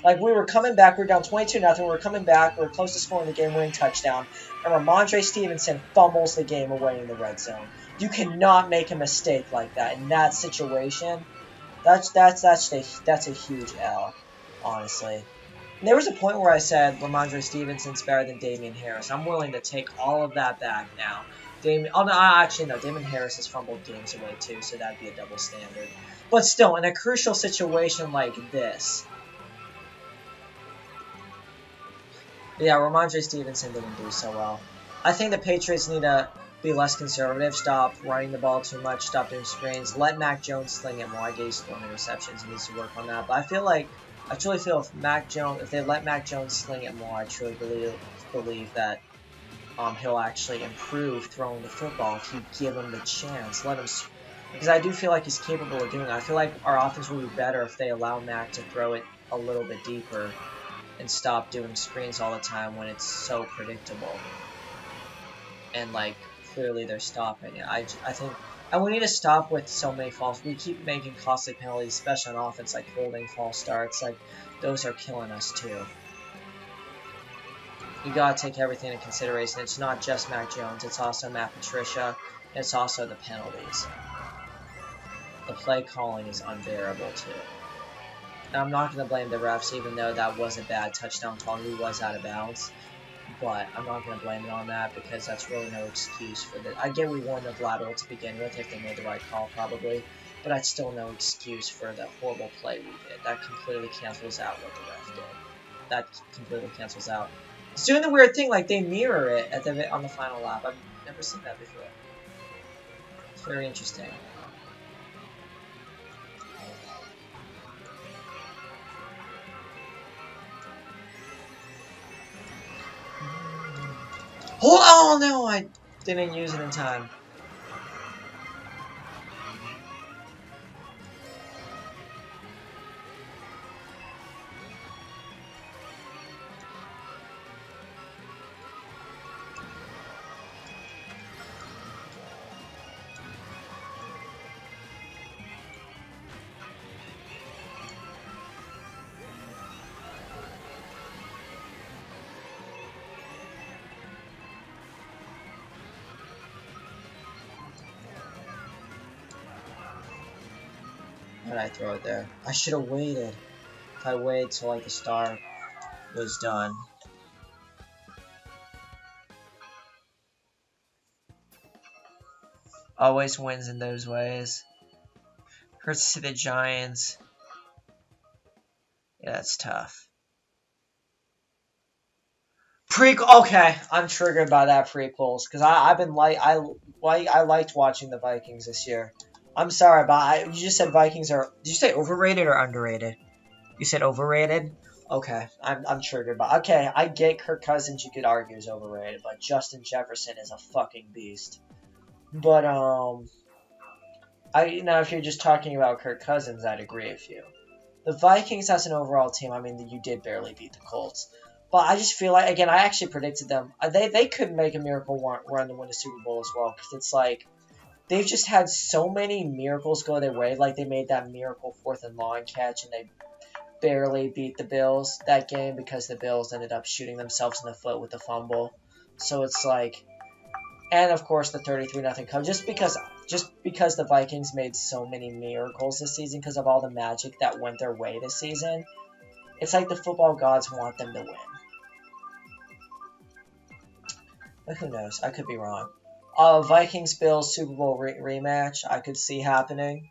Like, we were coming back, we were down 22-0, we were coming back, we were close to scoring the game-winning touchdown, and Ramondre Stevenson fumbles the game away in the red zone. You cannot make a mistake like that in that situation. That's a huge L, honestly. And there was a point where I said Ramondre Stevenson's better than Damian Harris. I'm willing to take all of that back now. Damien Harris has fumbled games away too, so that'd be a double standard. But still, in a crucial situation like this, yeah, Ramondre Stevenson didn't do so well. I think the Patriots need to be less conservative, stop running the ball too much, stop doing screens, let Mac Jones sling it more. I guess he's throwing interceptions, he needs to work on that. But I truly feel if they let Mac Jones sling it more, I truly believe that he'll actually improve throwing the football if you give him the chance. Because I do feel like he's capable of doing it. I feel like our offense will be better if they allow Mac to throw it a little bit deeper and stop doing screens all the time when it's so predictable. And, like, clearly they're stopping it. I think... And we need to stop with so many false... We keep making costly penalties, especially on offense, like holding false starts. Like, those are killing us, too. You gotta take everything into consideration. It's not just Mac Jones. It's also Matt Patricia. And it's also the penalties. The play calling is unbearable, too. And I'm not going to blame the refs, even though that was a bad touchdown call. He was out of bounds. But I'm not going to blame it on that because that's really no excuse for the... I get we won the lateral to begin with if they made the right call, probably. But that's still no excuse for the horrible play we did. That completely cancels out what the ref did. That completely cancels out. It's doing the weird thing, like they mirror it on the final lap. I've never seen that before. It's very interesting. Oh no, I didn't use it in time. Why did I throw it there? I should have waited. If I waited till like the star was done. . Always wins in those ways. Hurts to the Giants. Yeah, that's tough. Okay, I'm triggered by that prequels because I've been I liked watching the Vikings this year. I'm sorry, but you just said Vikings are. Did you say overrated or underrated? You said overrated. Okay, I'm triggered by. Okay, I get Kirk Cousins. You could argue is overrated, but Justin Jefferson is a fucking beast. But if you're just talking about Kirk Cousins, I'd agree with you. The Vikings as an overall team, I mean, you did barely beat the Colts. But I just feel like, again, I actually predicted them. They could make a miracle run to win the Super Bowl as well. Because it's like, they've just had so many miracles go their way. Like, they made that miracle 4th and long catch, and they barely beat the Bills that game because the Bills ended up shooting themselves in the foot with the fumble. So it's like, and of course the 33-0 cover. Just because the Vikings made so many miracles this season because of all the magic that went their way this season, it's like the football gods want them to win. But who knows? I could be wrong. Vikings-Bills Super Bowl rematch, I could see happening.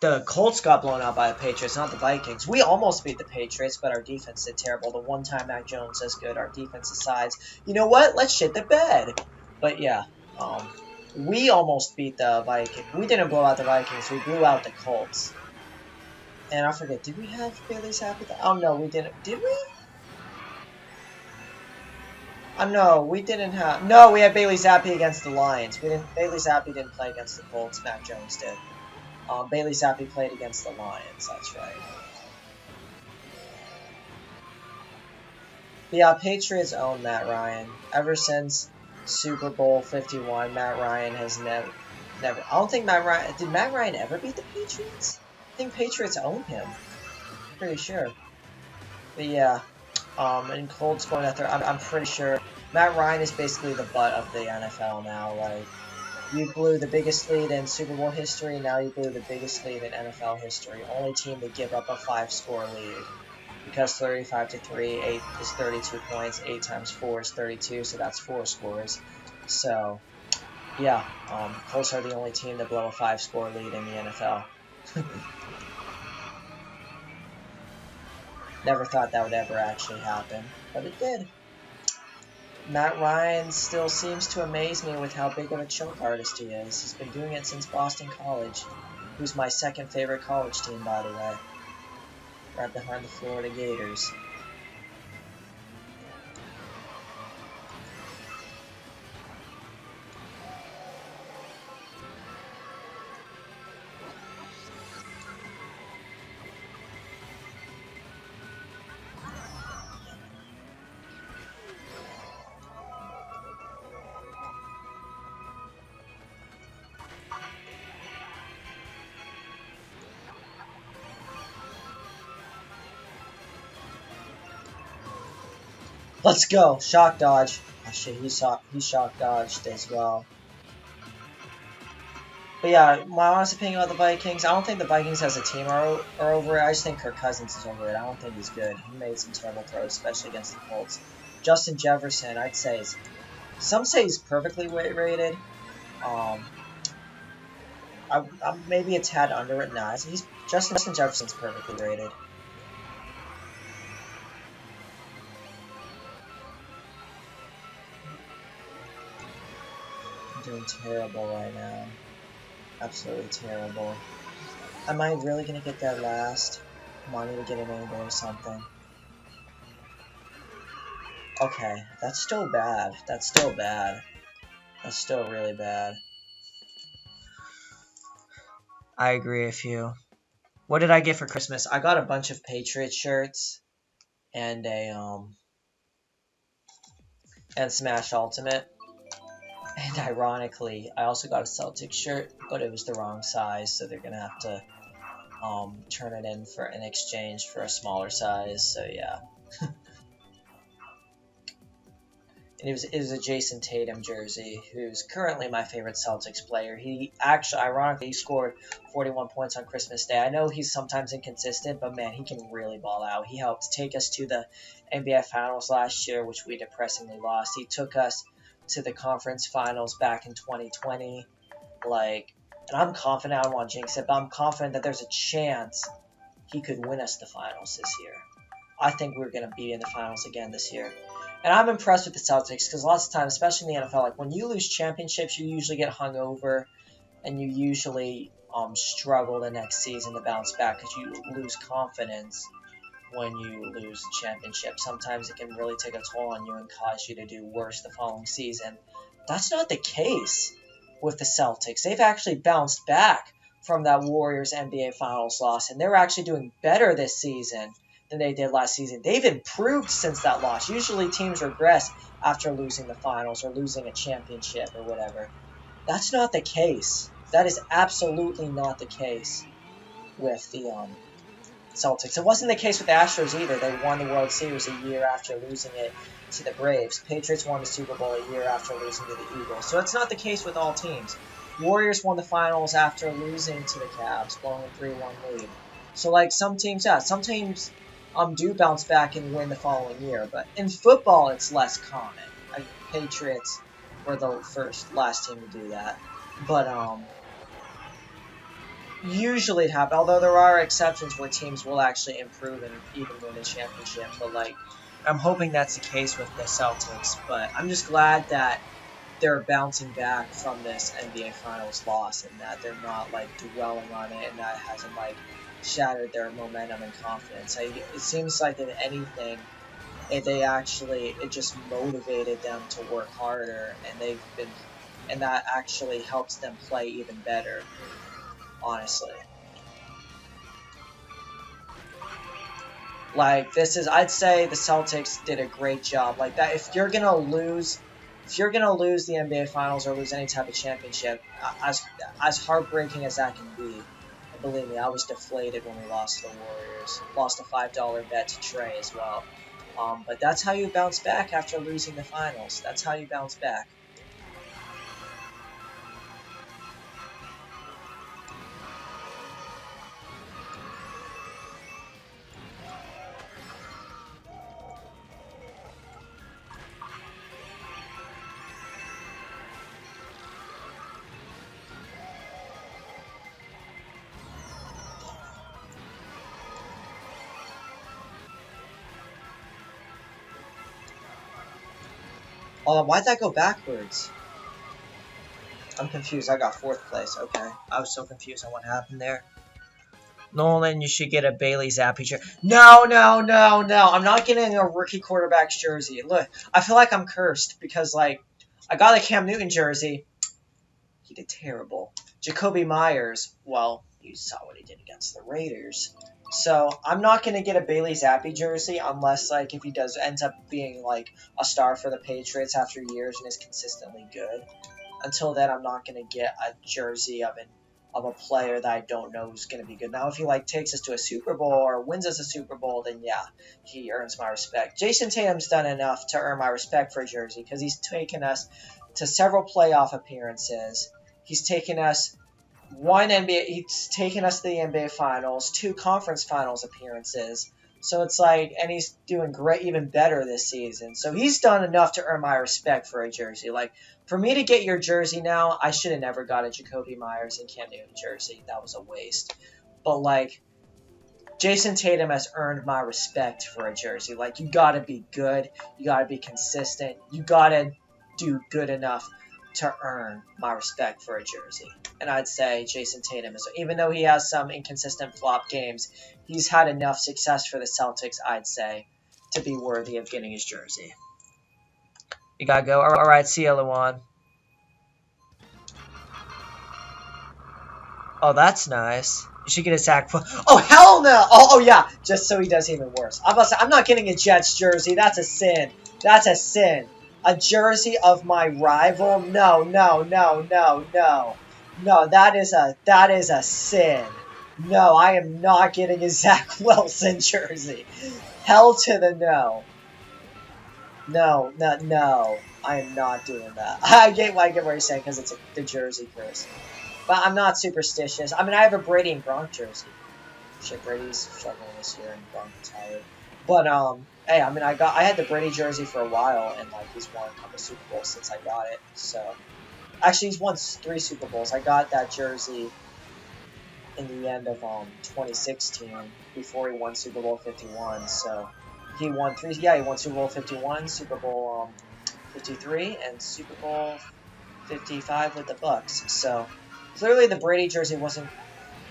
The Colts got blown out by the Patriots, not the Vikings. We almost beat the Patriots, but our defense did terrible. The one time Mac Jones is good, our defense decides, you know what? Let's shit the bed. But yeah, we almost beat the Vikings. We didn't blow out the Vikings. We blew out the Colts. And I forget, did we have Bailey Zappi? Oh no, we didn't. Did we? No, we didn't have. No, we had Bailey Zappi against the Lions. We didn't. Bailey Zappi didn't play against the Colts. Mac Jones did. Bailey Zappi played against the Lions. That's right. But yeah, Patriots own Matt Ryan. Ever since Super Bowl 51, Matt Ryan has never. I don't think Matt Ryan. Did Matt Ryan ever beat the Patriots? I think Patriots own him. Pretty sure. But yeah, and Colts going after. I'm pretty sure Matt Ryan is basically the butt of the NFL now. Like, you blew the biggest lead in Super Bowl history. Now you blew the biggest lead in NFL history. Only team to give up a 5-score lead. Because 35-3, 8 is 32 points. 8 times 4 is 32, so that's 4 scores. So, yeah, Colts are the only team to blow a 5-score lead in the NFL. Never thought that would ever actually happen, but it did. Matt Ryan still seems to amaze me with how big of a choke artist he is. He's been doing it since Boston College, who's my second favorite college team, by the way. Right behind the Florida Gators. Let's go! Shock dodge. Oh shit, he shock dodged as well. But yeah, my honest opinion about the Vikings, I don't think the Vikings as a team are over it. I just think Kirk Cousins is over it. I don't think he's good. He made some terrible throws, especially against the Colts. Justin Jefferson, I'd say some say he's perfectly rated. I'm maybe a tad under it. Nah, Justin Jefferson's perfectly rated. I'm doing terrible right now. Absolutely terrible. Am I really gonna get that last? Come on, I need to get an angle or something. Okay, that's still bad. That's still bad. That's still really bad. I agree with you. What did I get for Christmas? I got a bunch of Patriots shirts and and Smash Ultimate. And ironically, I also got a Celtics shirt, but it was the wrong size, so they're gonna have to turn it in for an exchange for a smaller size. So yeah. And it was a Jason Tatum jersey, who's currently my favorite Celtics player. He actually, ironically, he scored 41 points on Christmas Day. I know he's sometimes inconsistent, but man, he can really ball out. He helped take us to the NBA Finals last year, which we depressingly lost. He took us to the conference finals back in 2020. Like, and I'm confident, I don't want to jinx it, but I'm confident that there's a chance he could win us the finals this year. I think we're going to be in the finals again this year. And I'm impressed with the Celtics because lots of times, especially in the NFL, like when you lose championships, you usually get hung over and you usually struggle the next season to bounce back because you lose confidence when you lose a championship. Sometimes it can really take a toll on you and cause you to do worse the following season. That's not the case with the Celtics. They've actually bounced back from that Warriors NBA Finals loss, and they're actually doing better this season than they did last season. They've improved since that loss. Usually teams regress after losing the finals or losing a championship or whatever. That's not the case. That is absolutely not the case with the Celtics. It wasn't the case with the Astros either. They won the World Series a year after losing it to the Braves. Patriots won the Super Bowl a year after losing to the Eagles. So it's not the case with all teams. Warriors won the finals after losing to the Cavs, blowing a 3-1 lead. So like some teams do bounce back and win the following year, but in football it's less common. Like, Patriots were the last team to do that, but usually it happens. Although there are exceptions where teams will actually improve and even win a championship, but like I'm hoping that's the case with the Celtics. But I'm just glad that they're bouncing back from this NBA Finals loss and that they're not like dwelling on it and that it hasn't like shattered their momentum and confidence. It seems like if anything, it just motivated them to work harder, and that actually helps them play even better, honestly. Like, I'd say the Celtics did a great job. Like that, if you're gonna lose the NBA Finals or lose any type of championship, as heartbreaking as that can be, believe me, I was deflated when we lost to the Warriors. Lost a $5 bet to Trey as well. But that's how you bounce back after losing the finals. That's how you bounce back. Why'd that go backwards? I'm confused. I got 4th place. Okay. I was so confused on what happened there. Nolan, you should get a Bailey Zappi jersey. No. I'm not getting a rookie quarterback's jersey. Look, I feel like I'm cursed because, like, I got a Cam Newton jersey. He did terrible. Jacoby Myers, well, you saw what he did against the Raiders. So I'm not going to get a Bailey Zappi jersey unless, like, if he ends up being, like, a star for the Patriots after years and is consistently good. Until then, I'm not going to get a jersey of a player that I don't know who's going to be good. Now, if he, like, takes us to a Super Bowl or wins us a Super Bowl, then, yeah, he earns my respect. Jason Tatum's done enough to earn my respect for a jersey because he's taken us to several playoff appearances. He's taken us he's taken us to the NBA Finals, 2 conference finals appearances. So it's like, and he's doing great, even better this season. So he's done enough to earn my respect for a jersey. Like, for me to get your jersey now, I should have never got a Jacoby Myers and Cam Newton jersey. That was a waste. But, like, Jason Tatum has earned my respect for a jersey. Like, you gotta be good. You gotta be consistent. You gotta do good enough to earn my respect for a jersey. And I'd say Jason Tatum is, even though he has some inconsistent flop games, he's had enough success for the Celtics, I'd say, to be worthy of getting his jersey. You gotta go. All right, see you, Luan. Oh, that's nice. You should get a Zach. Oh, hell no! Oh, yeah, just so he does even worse. I'm about to say, I'm not getting a Jets jersey. That's a sin. That's a sin. A jersey of my rival? No. No, that is a sin. No, I am not getting a Zach Wilson jersey. Hell to the no. No, no, no. I am not doing that. I get what you're saying because it's the jersey curse. But I'm not superstitious. I mean, I have a Brady and Gronk jersey. Shit, Brady's struggling this year and Gronk retired. But hey, I mean, I had the Brady jersey for a while, and like he's won a couple Super Bowls since I got it. So actually, he's won 3 Super Bowls. I got that jersey in the end of 2016 before he won Super Bowl 51. So he won 3. Yeah, he won Super Bowl 51, Super Bowl 53, and Super Bowl 55 with the Bucks. So clearly, the Brady jersey wasn't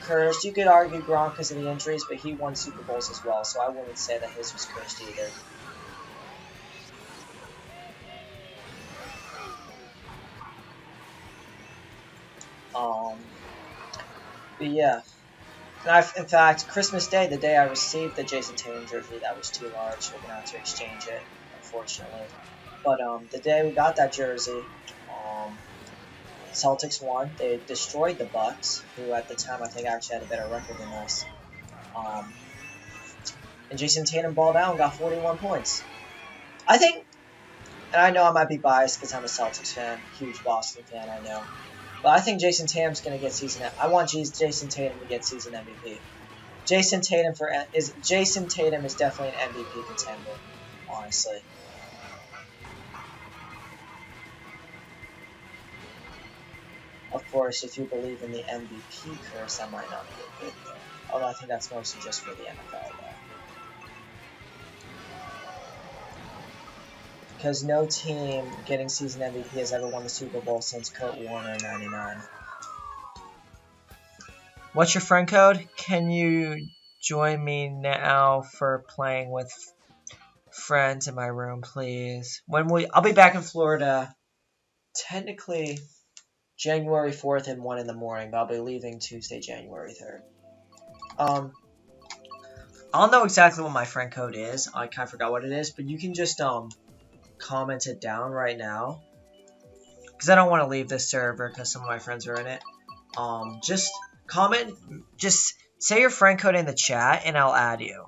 cursed. You could argue Gronk because of the injuries, but he won Super Bowls as well, so I wouldn't say that his was cursed either. But yeah. And in fact, Christmas Day, the day I received the Jason Tatum jersey, that was too large. We're going to have to exchange it, unfortunately. But the day we got that jersey, Celtics won. They destroyed the Bucks, who at the time I think actually had a better record than us. And Jason Tatum balled out and got 41 points. I think, and I know I might be biased because I'm a Celtics fan, huge Boston fan, I know. But I think Jason Tatum's going to get season. I want Jason Tatum to get season MVP. Jason Tatum is definitely an MVP contender, honestly. Of course, if you believe in the MVP curse, that might not be a good thing. Although I think that's mostly just for the NFL, though. Because no team getting season MVP has ever won the Super Bowl since Kurt Warner in '99. What's your friend code? Can you join me now for playing with friends in my room, please? I'll be back in Florida, technically January 4th and 1 in the morning, but I'll be leaving Tuesday, January 3rd. I'll know exactly what my friend code is. I kind of forgot what it is, but you can just comment it down right now. Because I don't want to leave this server because some of my friends are in it. Just comment, just say your friend code in the chat and I'll add you.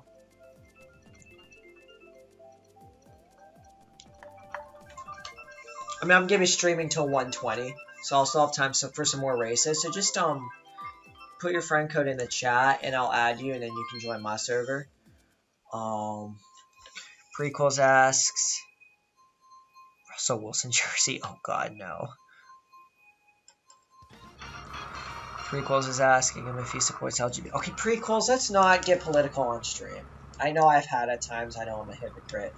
I mean, I'm going to be streaming till 1:20, so I'll still have time for some more races. So just put your friend code in the chat and I'll add you, and then you can join my server. Prequels asks Russell Wilson jersey. Oh God, no. Prequels is asking him if he supports LGBT. Okay, Prequels, let's not get political on stream. I know I've had at times. I know I'm a hypocrite,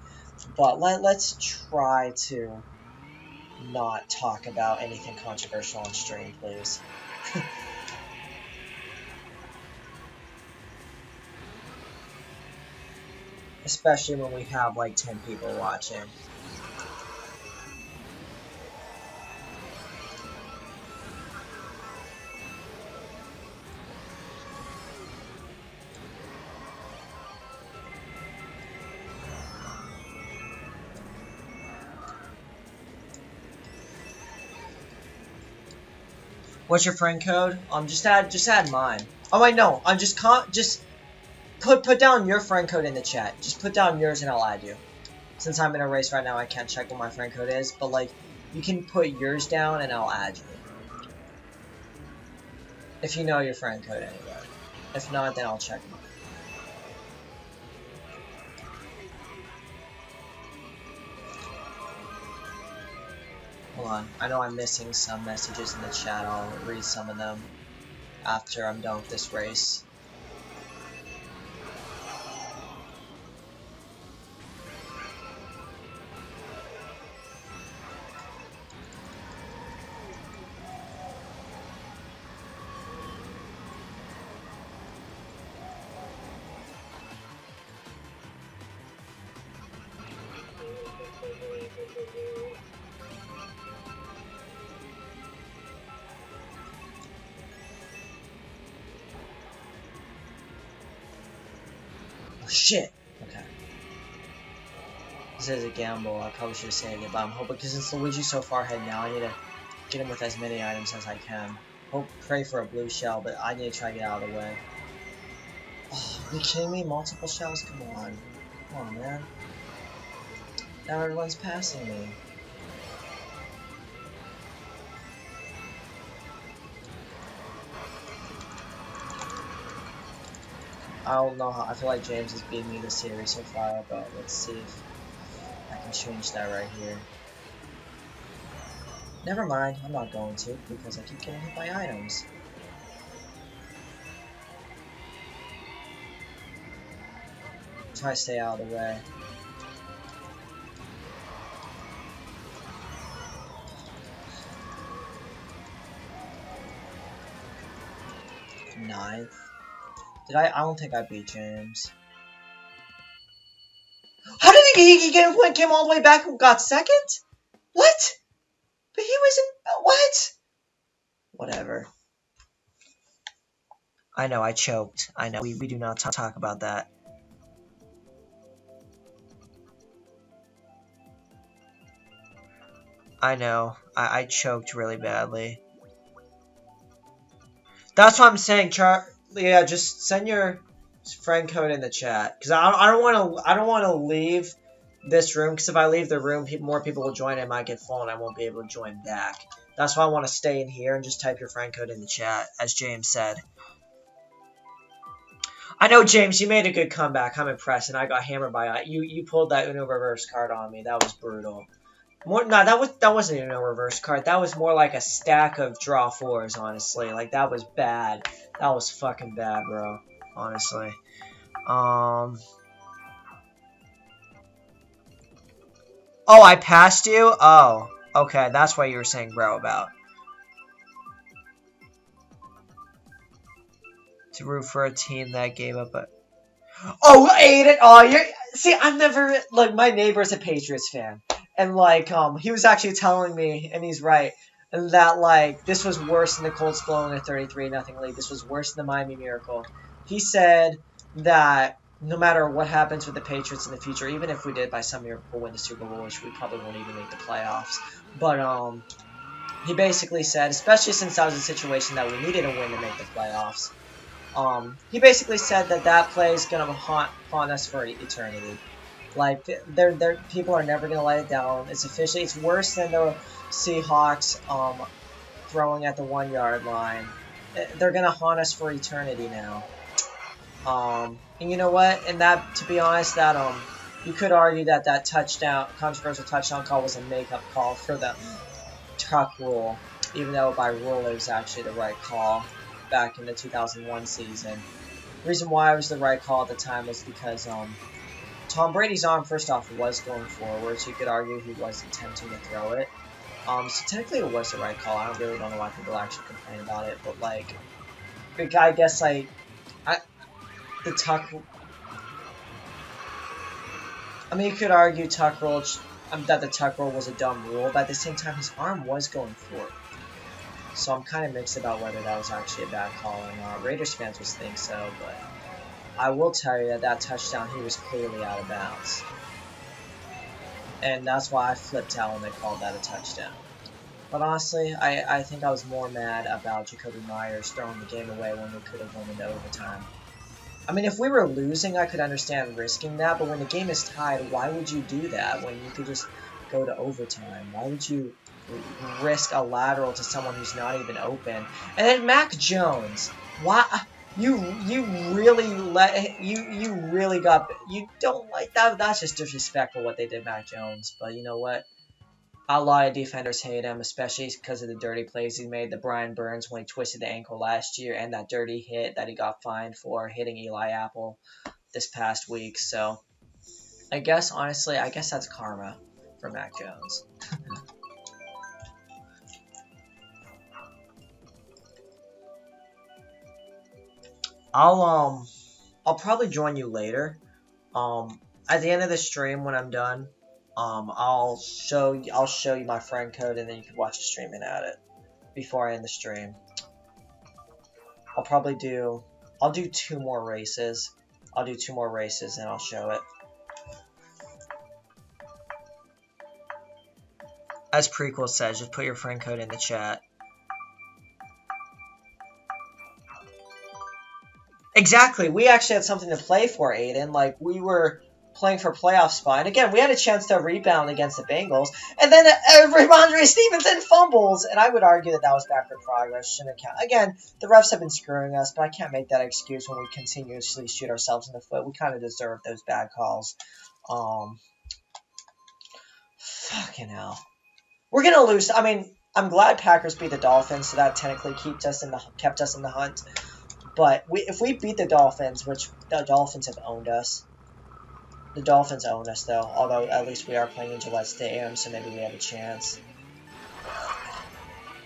but let's try to not talk about anything controversial on stream, please. Especially when we have like 10 people watching. What's your friend code? Just add mine. Oh wait, no. I'm just put down your friend code in the chat. Just put down yours and I'll add you. Since I'm in a race right now, I can't check what my friend code is, but like you can put yours down and I'll add you. If you know your friend code anyway. If not, then I'll check mine. Hold on, I know I'm missing some messages in the chat. I'll read some of them after I'm done with this race. Oh, shit! Okay. This is a gamble. I probably should have saved it, but I'm hoping, because since Luigi's so far ahead now, I need to get him with as many items as I can. Pray for a blue shell, but I need to try to get out of the way. Oh, are you kidding me? Multiple shells? Come on. Come on, man. Now everyone's passing me. I don't know how. I feel like James is beating me this series so far, but let's see if I can change that right here. Never mind, I'm not going to, because I keep getting hit by items. Try to stay out of the way. Ninth. Did I don't think I beat James. How did he came all the way back and got second? What? But he was in... What? Whatever. I know, I choked. I know, we do not talk about that. I know, I choked really badly. That's what I'm saying, yeah, just send your friend code in the chat. Because I don't want to leave this room, because if I leave the room, more people will join, it might get full, and I won't be able to join back. That's why I want to stay in here and just type your friend code in the chat, as James said. I know, James, you made a good comeback. I'm impressed, and I got hammered by you pulled that Uno reverse card on me. That was brutal. That wasn't an Uno reverse card. That was more like a stack of draw fours, honestly. Like, that was bad. That was fucking bad, bro. Honestly. Oh, I passed you? Oh, okay. That's what you were saying bro about. To root for a team that gave up a... Oh, Aiden! Oh, you're... See, I've never... Like, my neighbor's a Patriots fan. And, like, he was actually telling me, and he's right, that, like, this was worse than the Colts blowing a 33-0 lead. This was worse than the Miami Miracle. He said that no matter what happens with the Patriots in the future, even if we did by some miracle win the Super Bowl, which we probably won't even make the playoffs, but, he basically said, especially since that was a situation that we needed a win to make the playoffs, he basically said that play is gonna haunt us for eternity. Like, people are never gonna let it down. It's worse than the Seahawks throwing at the 1 yard line. They're gonna haunt us for eternity now. And you know what? And that, to be honest, that you could argue that controversial touchdown call was a makeup call for the tuck rule, even though by rule it was actually the right call back in the 2001 season. The reason why it was the right call at the time was because Tom Brady's arm, first off, was going forward, so you could argue he was attempting to throw it. So technically it was the right call. I don't know why people actually complain about it, but, like, I guess, like, the tuck... I mean, you could argue that the tuck rule was a dumb rule, but at the same time, his arm was going forward. So I'm kind of mixed about whether that was actually a bad call or not. Raiders fans would think so, but I will tell you that touchdown, he was clearly out of bounds. And that's why I flipped out when they called that a touchdown. But honestly, I think I was more mad about Jacoby Myers throwing the game away when we could have won into overtime. I mean, if we were losing, I could understand risking that, but when the game is tied, why would you do that when you could just go to overtime? Why would you risk a lateral to someone who's not even open? And then Mac Jones, why... You really don't like that. That's just disrespectful what they did, Mac Jones. But you know what? A lot of defenders hate him, especially because of the dirty plays he made. The Brian Burns when he twisted the ankle last year, and that dirty hit that he got fined for hitting Eli Apple this past week. So, I guess honestly, that's karma for Mac Jones. I'll probably join you later. At the end of the stream when I'm done, I'll show you my friend code, and then you can watch the stream and add it before I end the stream. I'll do 2 more races. I'll do 2 more races and I'll show it. As Prequel says, just put your friend code in the chat. Exactly, we actually had something to play for, Aiden. Like, we were playing for playoff spot. And again, we had a chance to rebound against the Bengals, and then Ramondre Stevenson fumbles, and I would argue that that was backward progress. Shouldn't count. Again, the refs have been screwing us, but I can't make that excuse when we continuously shoot ourselves in the foot. We kind of deserve those bad calls. Fucking hell. We're gonna lose. I mean, I'm glad Packers beat the Dolphins, so that technically kept us in the hunt. But if we beat the Dolphins, which the Dolphins have owned us. The Dolphins own us, though, although at least we are playing in Gillette Stadium, so maybe we have a chance.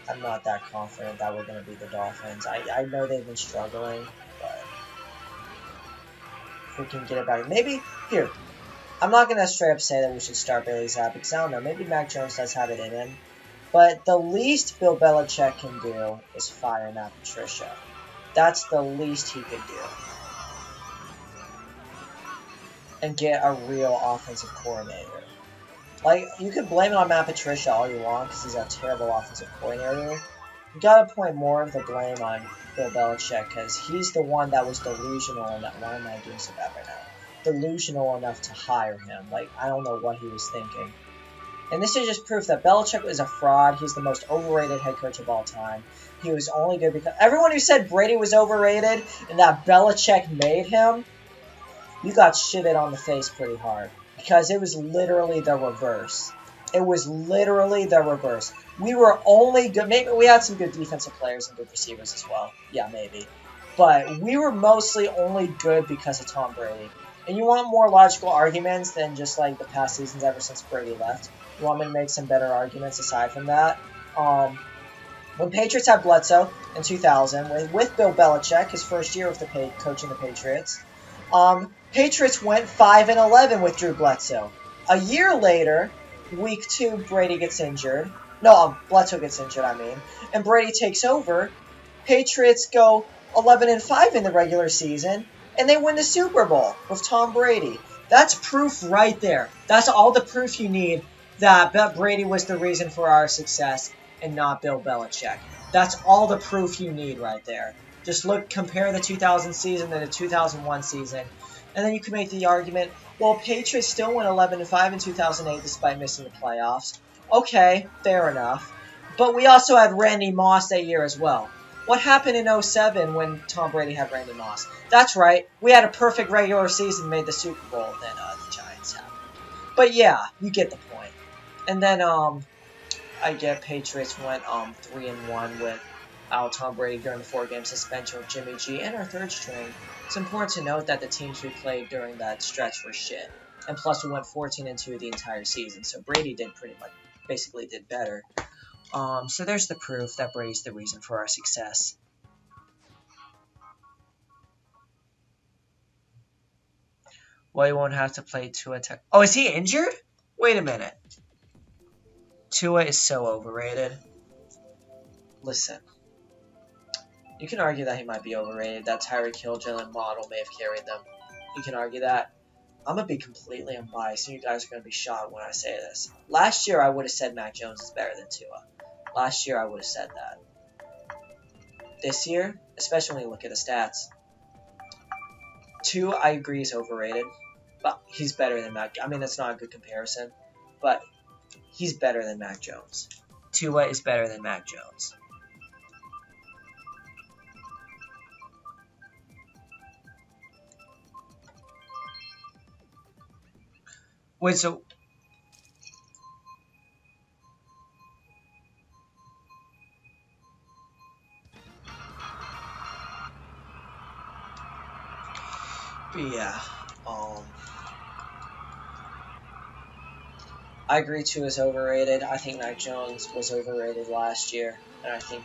I'm not that confident that we're going to beat the Dolphins. I know they've been struggling, but if we can get it back. Maybe, here, I'm not going to straight up say that we should start Bailey Zappi, because I don't know, maybe Mac Jones does have it in him. But the least Bill Belichick can do is fire Matt Patricia. That's the least he could do. And get a real offensive coordinator. Like, you can blame it on Matt Patricia all you want because he's a terrible offensive coordinator. You gotta point more of the blame on Bill Belichick because he's the one that was delusional enough. Why am I doing so bad right now? Delusional enough to hire him. Like, I don't know what he was thinking. And this is just proof that Belichick is a fraud. He's the most overrated head coach of all time. He was only good because everyone who said Brady was overrated and that Belichick made him, you got shitted on the face pretty hard. Because it was literally the reverse. It was literally the reverse. We were only good. Maybe we had some good defensive players and good receivers as well. Yeah, maybe. But we were mostly only good because of Tom Brady. And you want more logical arguments than just like the past seasons ever since Brady left. You want me to make some better arguments aside from that? When Patriots had Bledsoe in 2000, with Bill Belichick, his first year with coaching the Patriots, Patriots went 5-11 with Drew Bledsoe. A year later, week 2, Brady gets injured. No, Bledsoe gets injured, I mean. And Brady takes over. Patriots go 11-5 in the regular season, and they win the Super Bowl with Tom Brady. That's proof right there. That's all the proof you need that Brady was the reason for our success and not Bill Belichick. That's all the proof you need right there. Just compare the 2000 season to the 2001 season. And then you can make the argument, well, Patriots still went 11-5 in 2008 despite missing the playoffs. Okay, fair enough. But we also had Randy Moss that year as well. What happened in 2007 when Tom Brady had Randy Moss? That's right, we had a perfect regular season and made the Super Bowl, then the Giants happened. But yeah, you get the point. And then I get Patriots went 3-1 without Tom Brady during the 4-game suspension with Jimmy G and our third string. It's important to note that the teams we played during that stretch were shit. And plus we went 14-2 the entire season. So Brady basically did better. So there's the proof that Brady's the reason for our success. Well, he won't have to play Tua. Oh, is he injured? Wait a minute. Tua is so overrated. Listen. You can argue that he might be overrated, that Tyreek Hill, Jalen Waddle may have carried them. You can argue that. I'm going to be completely unbiased, and you guys are going to be shocked when I say this. Last year, I would have said Mac Jones is better than Tua. Last year, I would have said that. This year, especially when you look at the stats, Tua, I agree, is overrated. But he's better than Mac. I mean, that's not a good comparison, but he's better than Mac Jones. Tua is better than Mac Jones. Wait, so... But yeah, I agree Tua is overrated. I think Mac Jones was overrated last year, and I think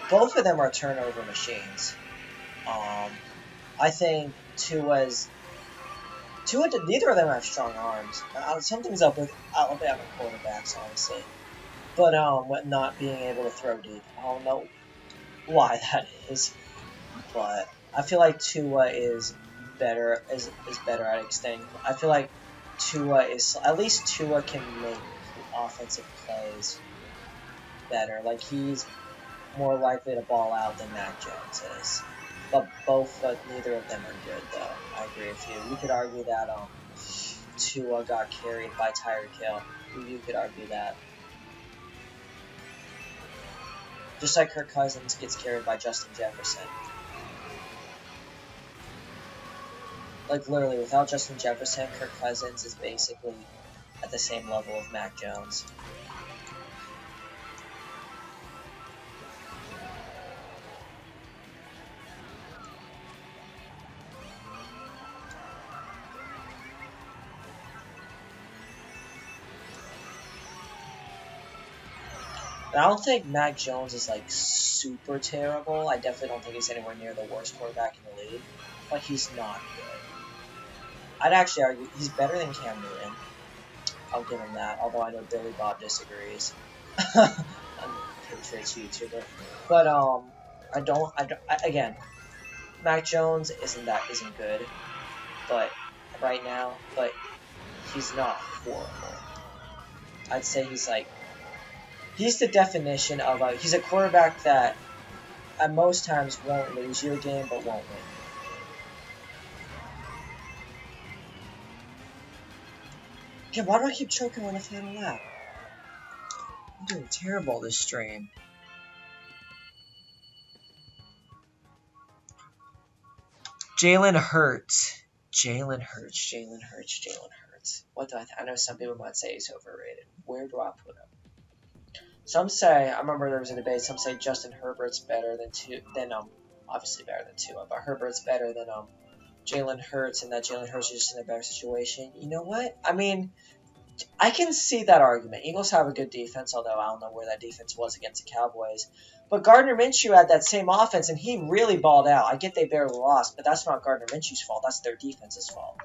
both of them are turnover machines. I think neither of them have strong arms. Something's up with Alabama quarterbacks, honestly. But not being able to throw deep. I don't know why that is. But I feel like Tua is better at extending. I feel like at least Tua can make offensive plays better. Like he's more likely to ball out than Mac Jones is. But neither of them are good, though. I agree with you. You could argue that Tua got carried by Tyreek Hill. You could argue that. Just like Kirk Cousins gets carried by Justin Jefferson. Like, literally, without Justin Jefferson, Kirk Cousins is basically at the same level of Mac Jones. I don't think Mac Jones is, like, super terrible. I definitely don't think he's anywhere near the worst quarterback in the league. But he's not good. I'd actually argue he's better than Cam Newton. I'll give him that, although I know Billy Bob disagrees. I'm a Patriots YouTuber. But, again, Mac Jones isn't good, but right now, but he's not horrible. I'd say he's the definition of he's a quarterback that at most times won't lose you a game, but won't win. Yeah, why do I keep choking on the final lap? I'm doing terrible this stream. Jalen Hurts. What do I know some people might say he's overrated. Where do I put him? Some say, I remember there was a debate, some say Justin Herbert's better than obviously better than Tua, but Herbert's better than Jalen Hurts, and that Jalen Hurts is just in a better situation. You know what? I mean, I can see that argument. Eagles have a good defense, although I don't know where that defense was against the Cowboys. But Gardner Minshew had that same offense, and he really balled out. I get they barely lost, but that's not Gardner Minshew's fault. That's their defense's fault.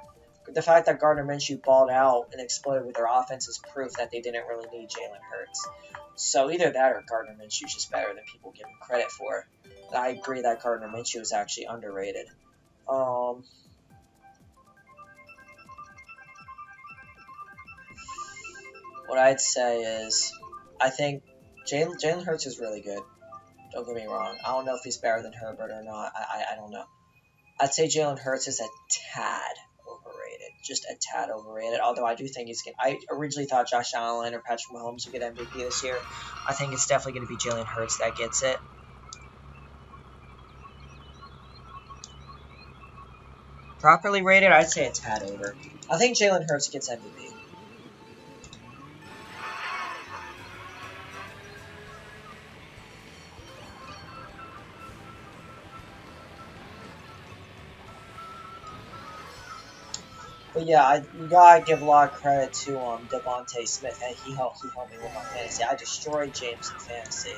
The fact that Gardner Minshew balled out and exploded with their offense is proof that they didn't really need Jalen Hurts. So either that or Gardner Minshew's just better than people give him credit for. I agree that Gardner Minshew is actually underrated. What I'd say is, I think Jalen Hurts is really good. Don't get me wrong. I don't know if he's better than Herbert or not. I don't know. I'd say Jalen Hurts is a tad overrated. Just a tad overrated. Although I do think I originally thought Josh Allen or Patrick Mahomes would get MVP this year. I think it's definitely going to be Jalen Hurts that gets it. Properly rated, I'd say a tad over. I think Jalen Hurts gets MVP. But yeah, you gotta give a lot of credit to Devontae Smith. Hey, he helped me with my fantasy. I destroyed James in fantasy.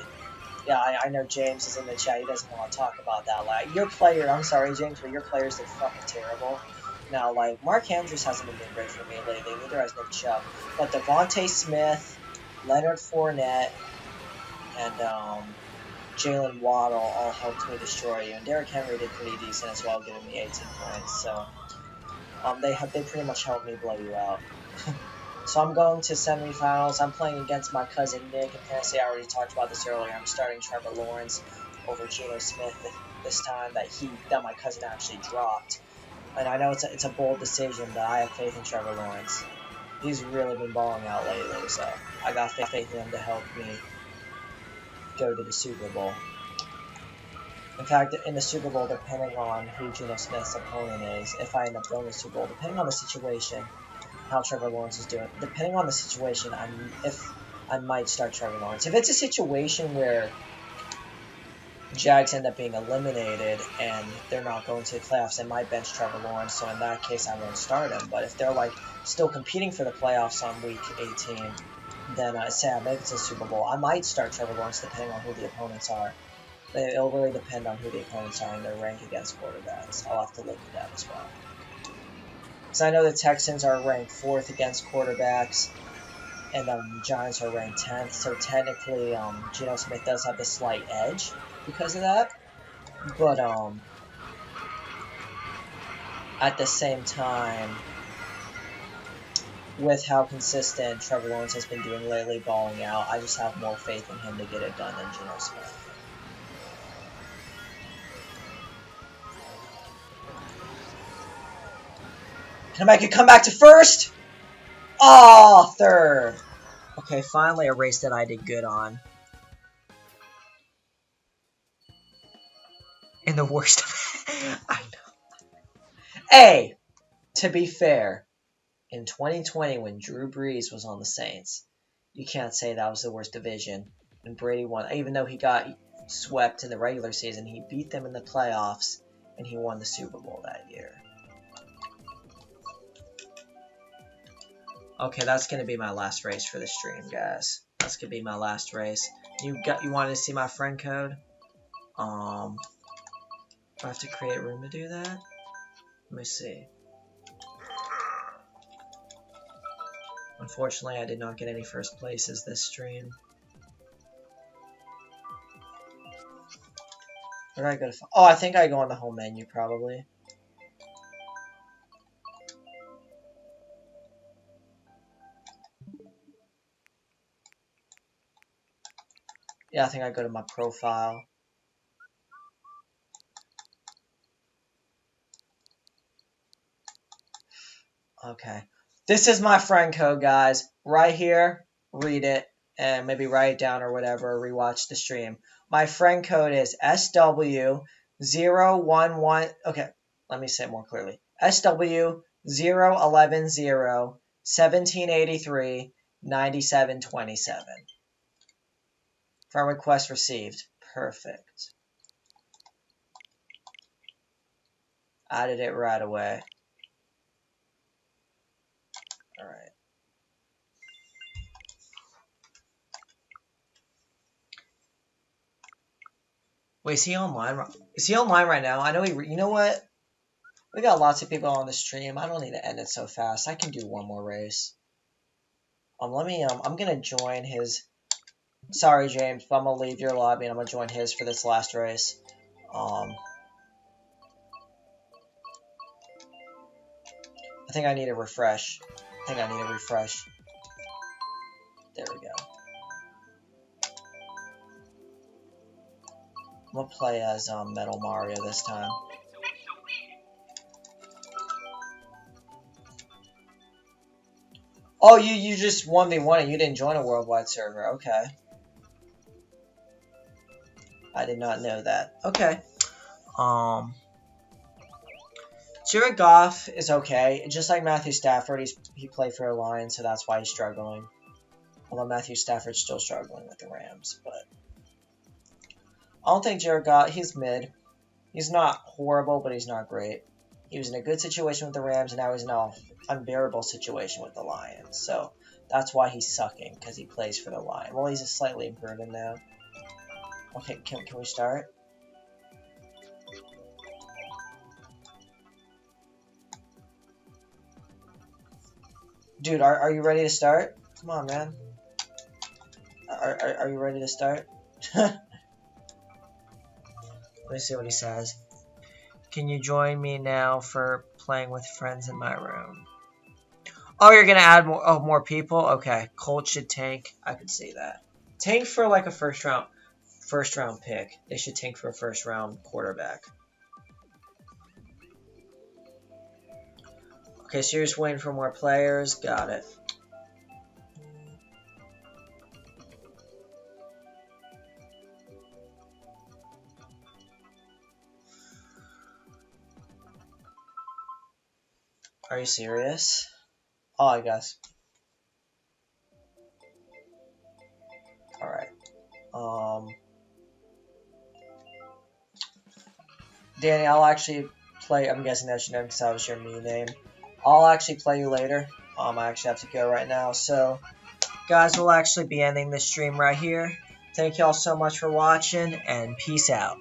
Yeah, I know James is in the chat. He doesn't want to talk about that. Like, I'm sorry, James, but your players are fucking terrible. Now, like, Mark Andrews hasn't been doing great for me lately. Neither has Nick Chubb. But Devontae Smith, Leonard Fournette, and Jalen Waddle all helped me destroy you. And Derrick Henry did pretty decent as well, giving me 18 points. So they pretty much helped me blow you out. So I'm going to semifinals. I'm playing against my cousin Nick in fantasy. I already talked about this earlier. I'm starting Trevor Lawrence over Geno Smith this time that my cousin actually dropped. And I know it's a bold decision, but I have faith in Trevor Lawrence. He's really been balling out lately, so I got faith in him to help me go to the Super Bowl. In fact, in the Super Bowl, depending on who Geno Smith's opponent is, if I end up going to the Super Bowl, depending on the situation, how Trevor Lawrence is doing, depending on the situation, I might start Trevor Lawrence. If it's a situation where Jags end up being eliminated and they're not going to the playoffs, I might bench Trevor Lawrence, so in that case I won't start him. But if they're like still competing for the playoffs on week 18, then say I make it to the Super Bowl, I might start Trevor Lawrence depending on who the opponents are. It'll really depend on who the opponents are and their rank against quarterbacks. I'll have to look at that as well. Because I know the Texans are ranked 4th against quarterbacks, and the Giants are ranked 10th. So technically, Geno Smith does have the slight edge because of that. But at the same time, with how consistent Trevor Lawrence has been doing lately, balling out, I just have more faith in him to get it done than Geno Smith. Can I make it come back to first? Oh, third. Okay, finally a race that I did good on. In the worst of it. I know. Hey, to be fair, in 2020 when Drew Brees was on the Saints, you can't say that was the worst division. And Brady won, even though he got swept in the regular season, he beat them in the playoffs, and he won the Super Bowl that year. Okay, that's gonna be my last race for the stream, guys. That's gonna be my last race. You wanted to see my friend code? Do I have to create room to do that? Let me see. Unfortunately, I did not get any first places this stream. Where did I go to? Oh, I think I go on the home menu probably. Yeah, I think I go to my profile. Okay. This is my friend code, guys. Right here. Read it. And maybe write it down or whatever. Rewatch the stream. My friend code is SW011. Okay. Let me say it more clearly. SW011017839727. Friend request received. Perfect. Added it right away. Alright. Wait, is he online? Is he online right now? I know he. You know what? We got lots of people on the stream. I don't need to end it so fast. I can do one more race. Let me. I'm gonna join his. Sorry, James, but I'm gonna leave your lobby and I'm gonna join his for this last race. I think I need a refresh. There we go. I'm gonna play as Metal Mario this time. Oh, you just 1v1 and you didn't join a worldwide server. Okay. I did not know that. Okay. Jared Goff is okay. Just like Matthew Stafford, he played for a Lions, so that's why he's struggling. Although Matthew Stafford's still struggling with the Rams, but I don't think Jared Goff, he's mid. He's not horrible, but he's not great. He was in a good situation with the Rams, and now he's in an unbearable situation with the Lions. So that's why he's sucking, because he plays for the Lions. Well, he's slightly improving now. Okay, can we start? Dude, are you ready to start? Come on, man. Are you ready to start? Let me see what he says. Can you join me now for playing with friends in my room? Oh, you're gonna add more people? Okay. Colt should tank. I could see that. Tank for like a first round pick. They should tank for a first round quarterback. Okay, so you're just waiting for more players. Got it. Are you serious? Oh, I guess. Alright. Danny, I'll actually play. I'm guessing that's your name because that was your me name. I'll actually play you later. I actually have to go right now. So, guys, we'll actually be ending this stream right here. Thank you all so much for watching, and peace out.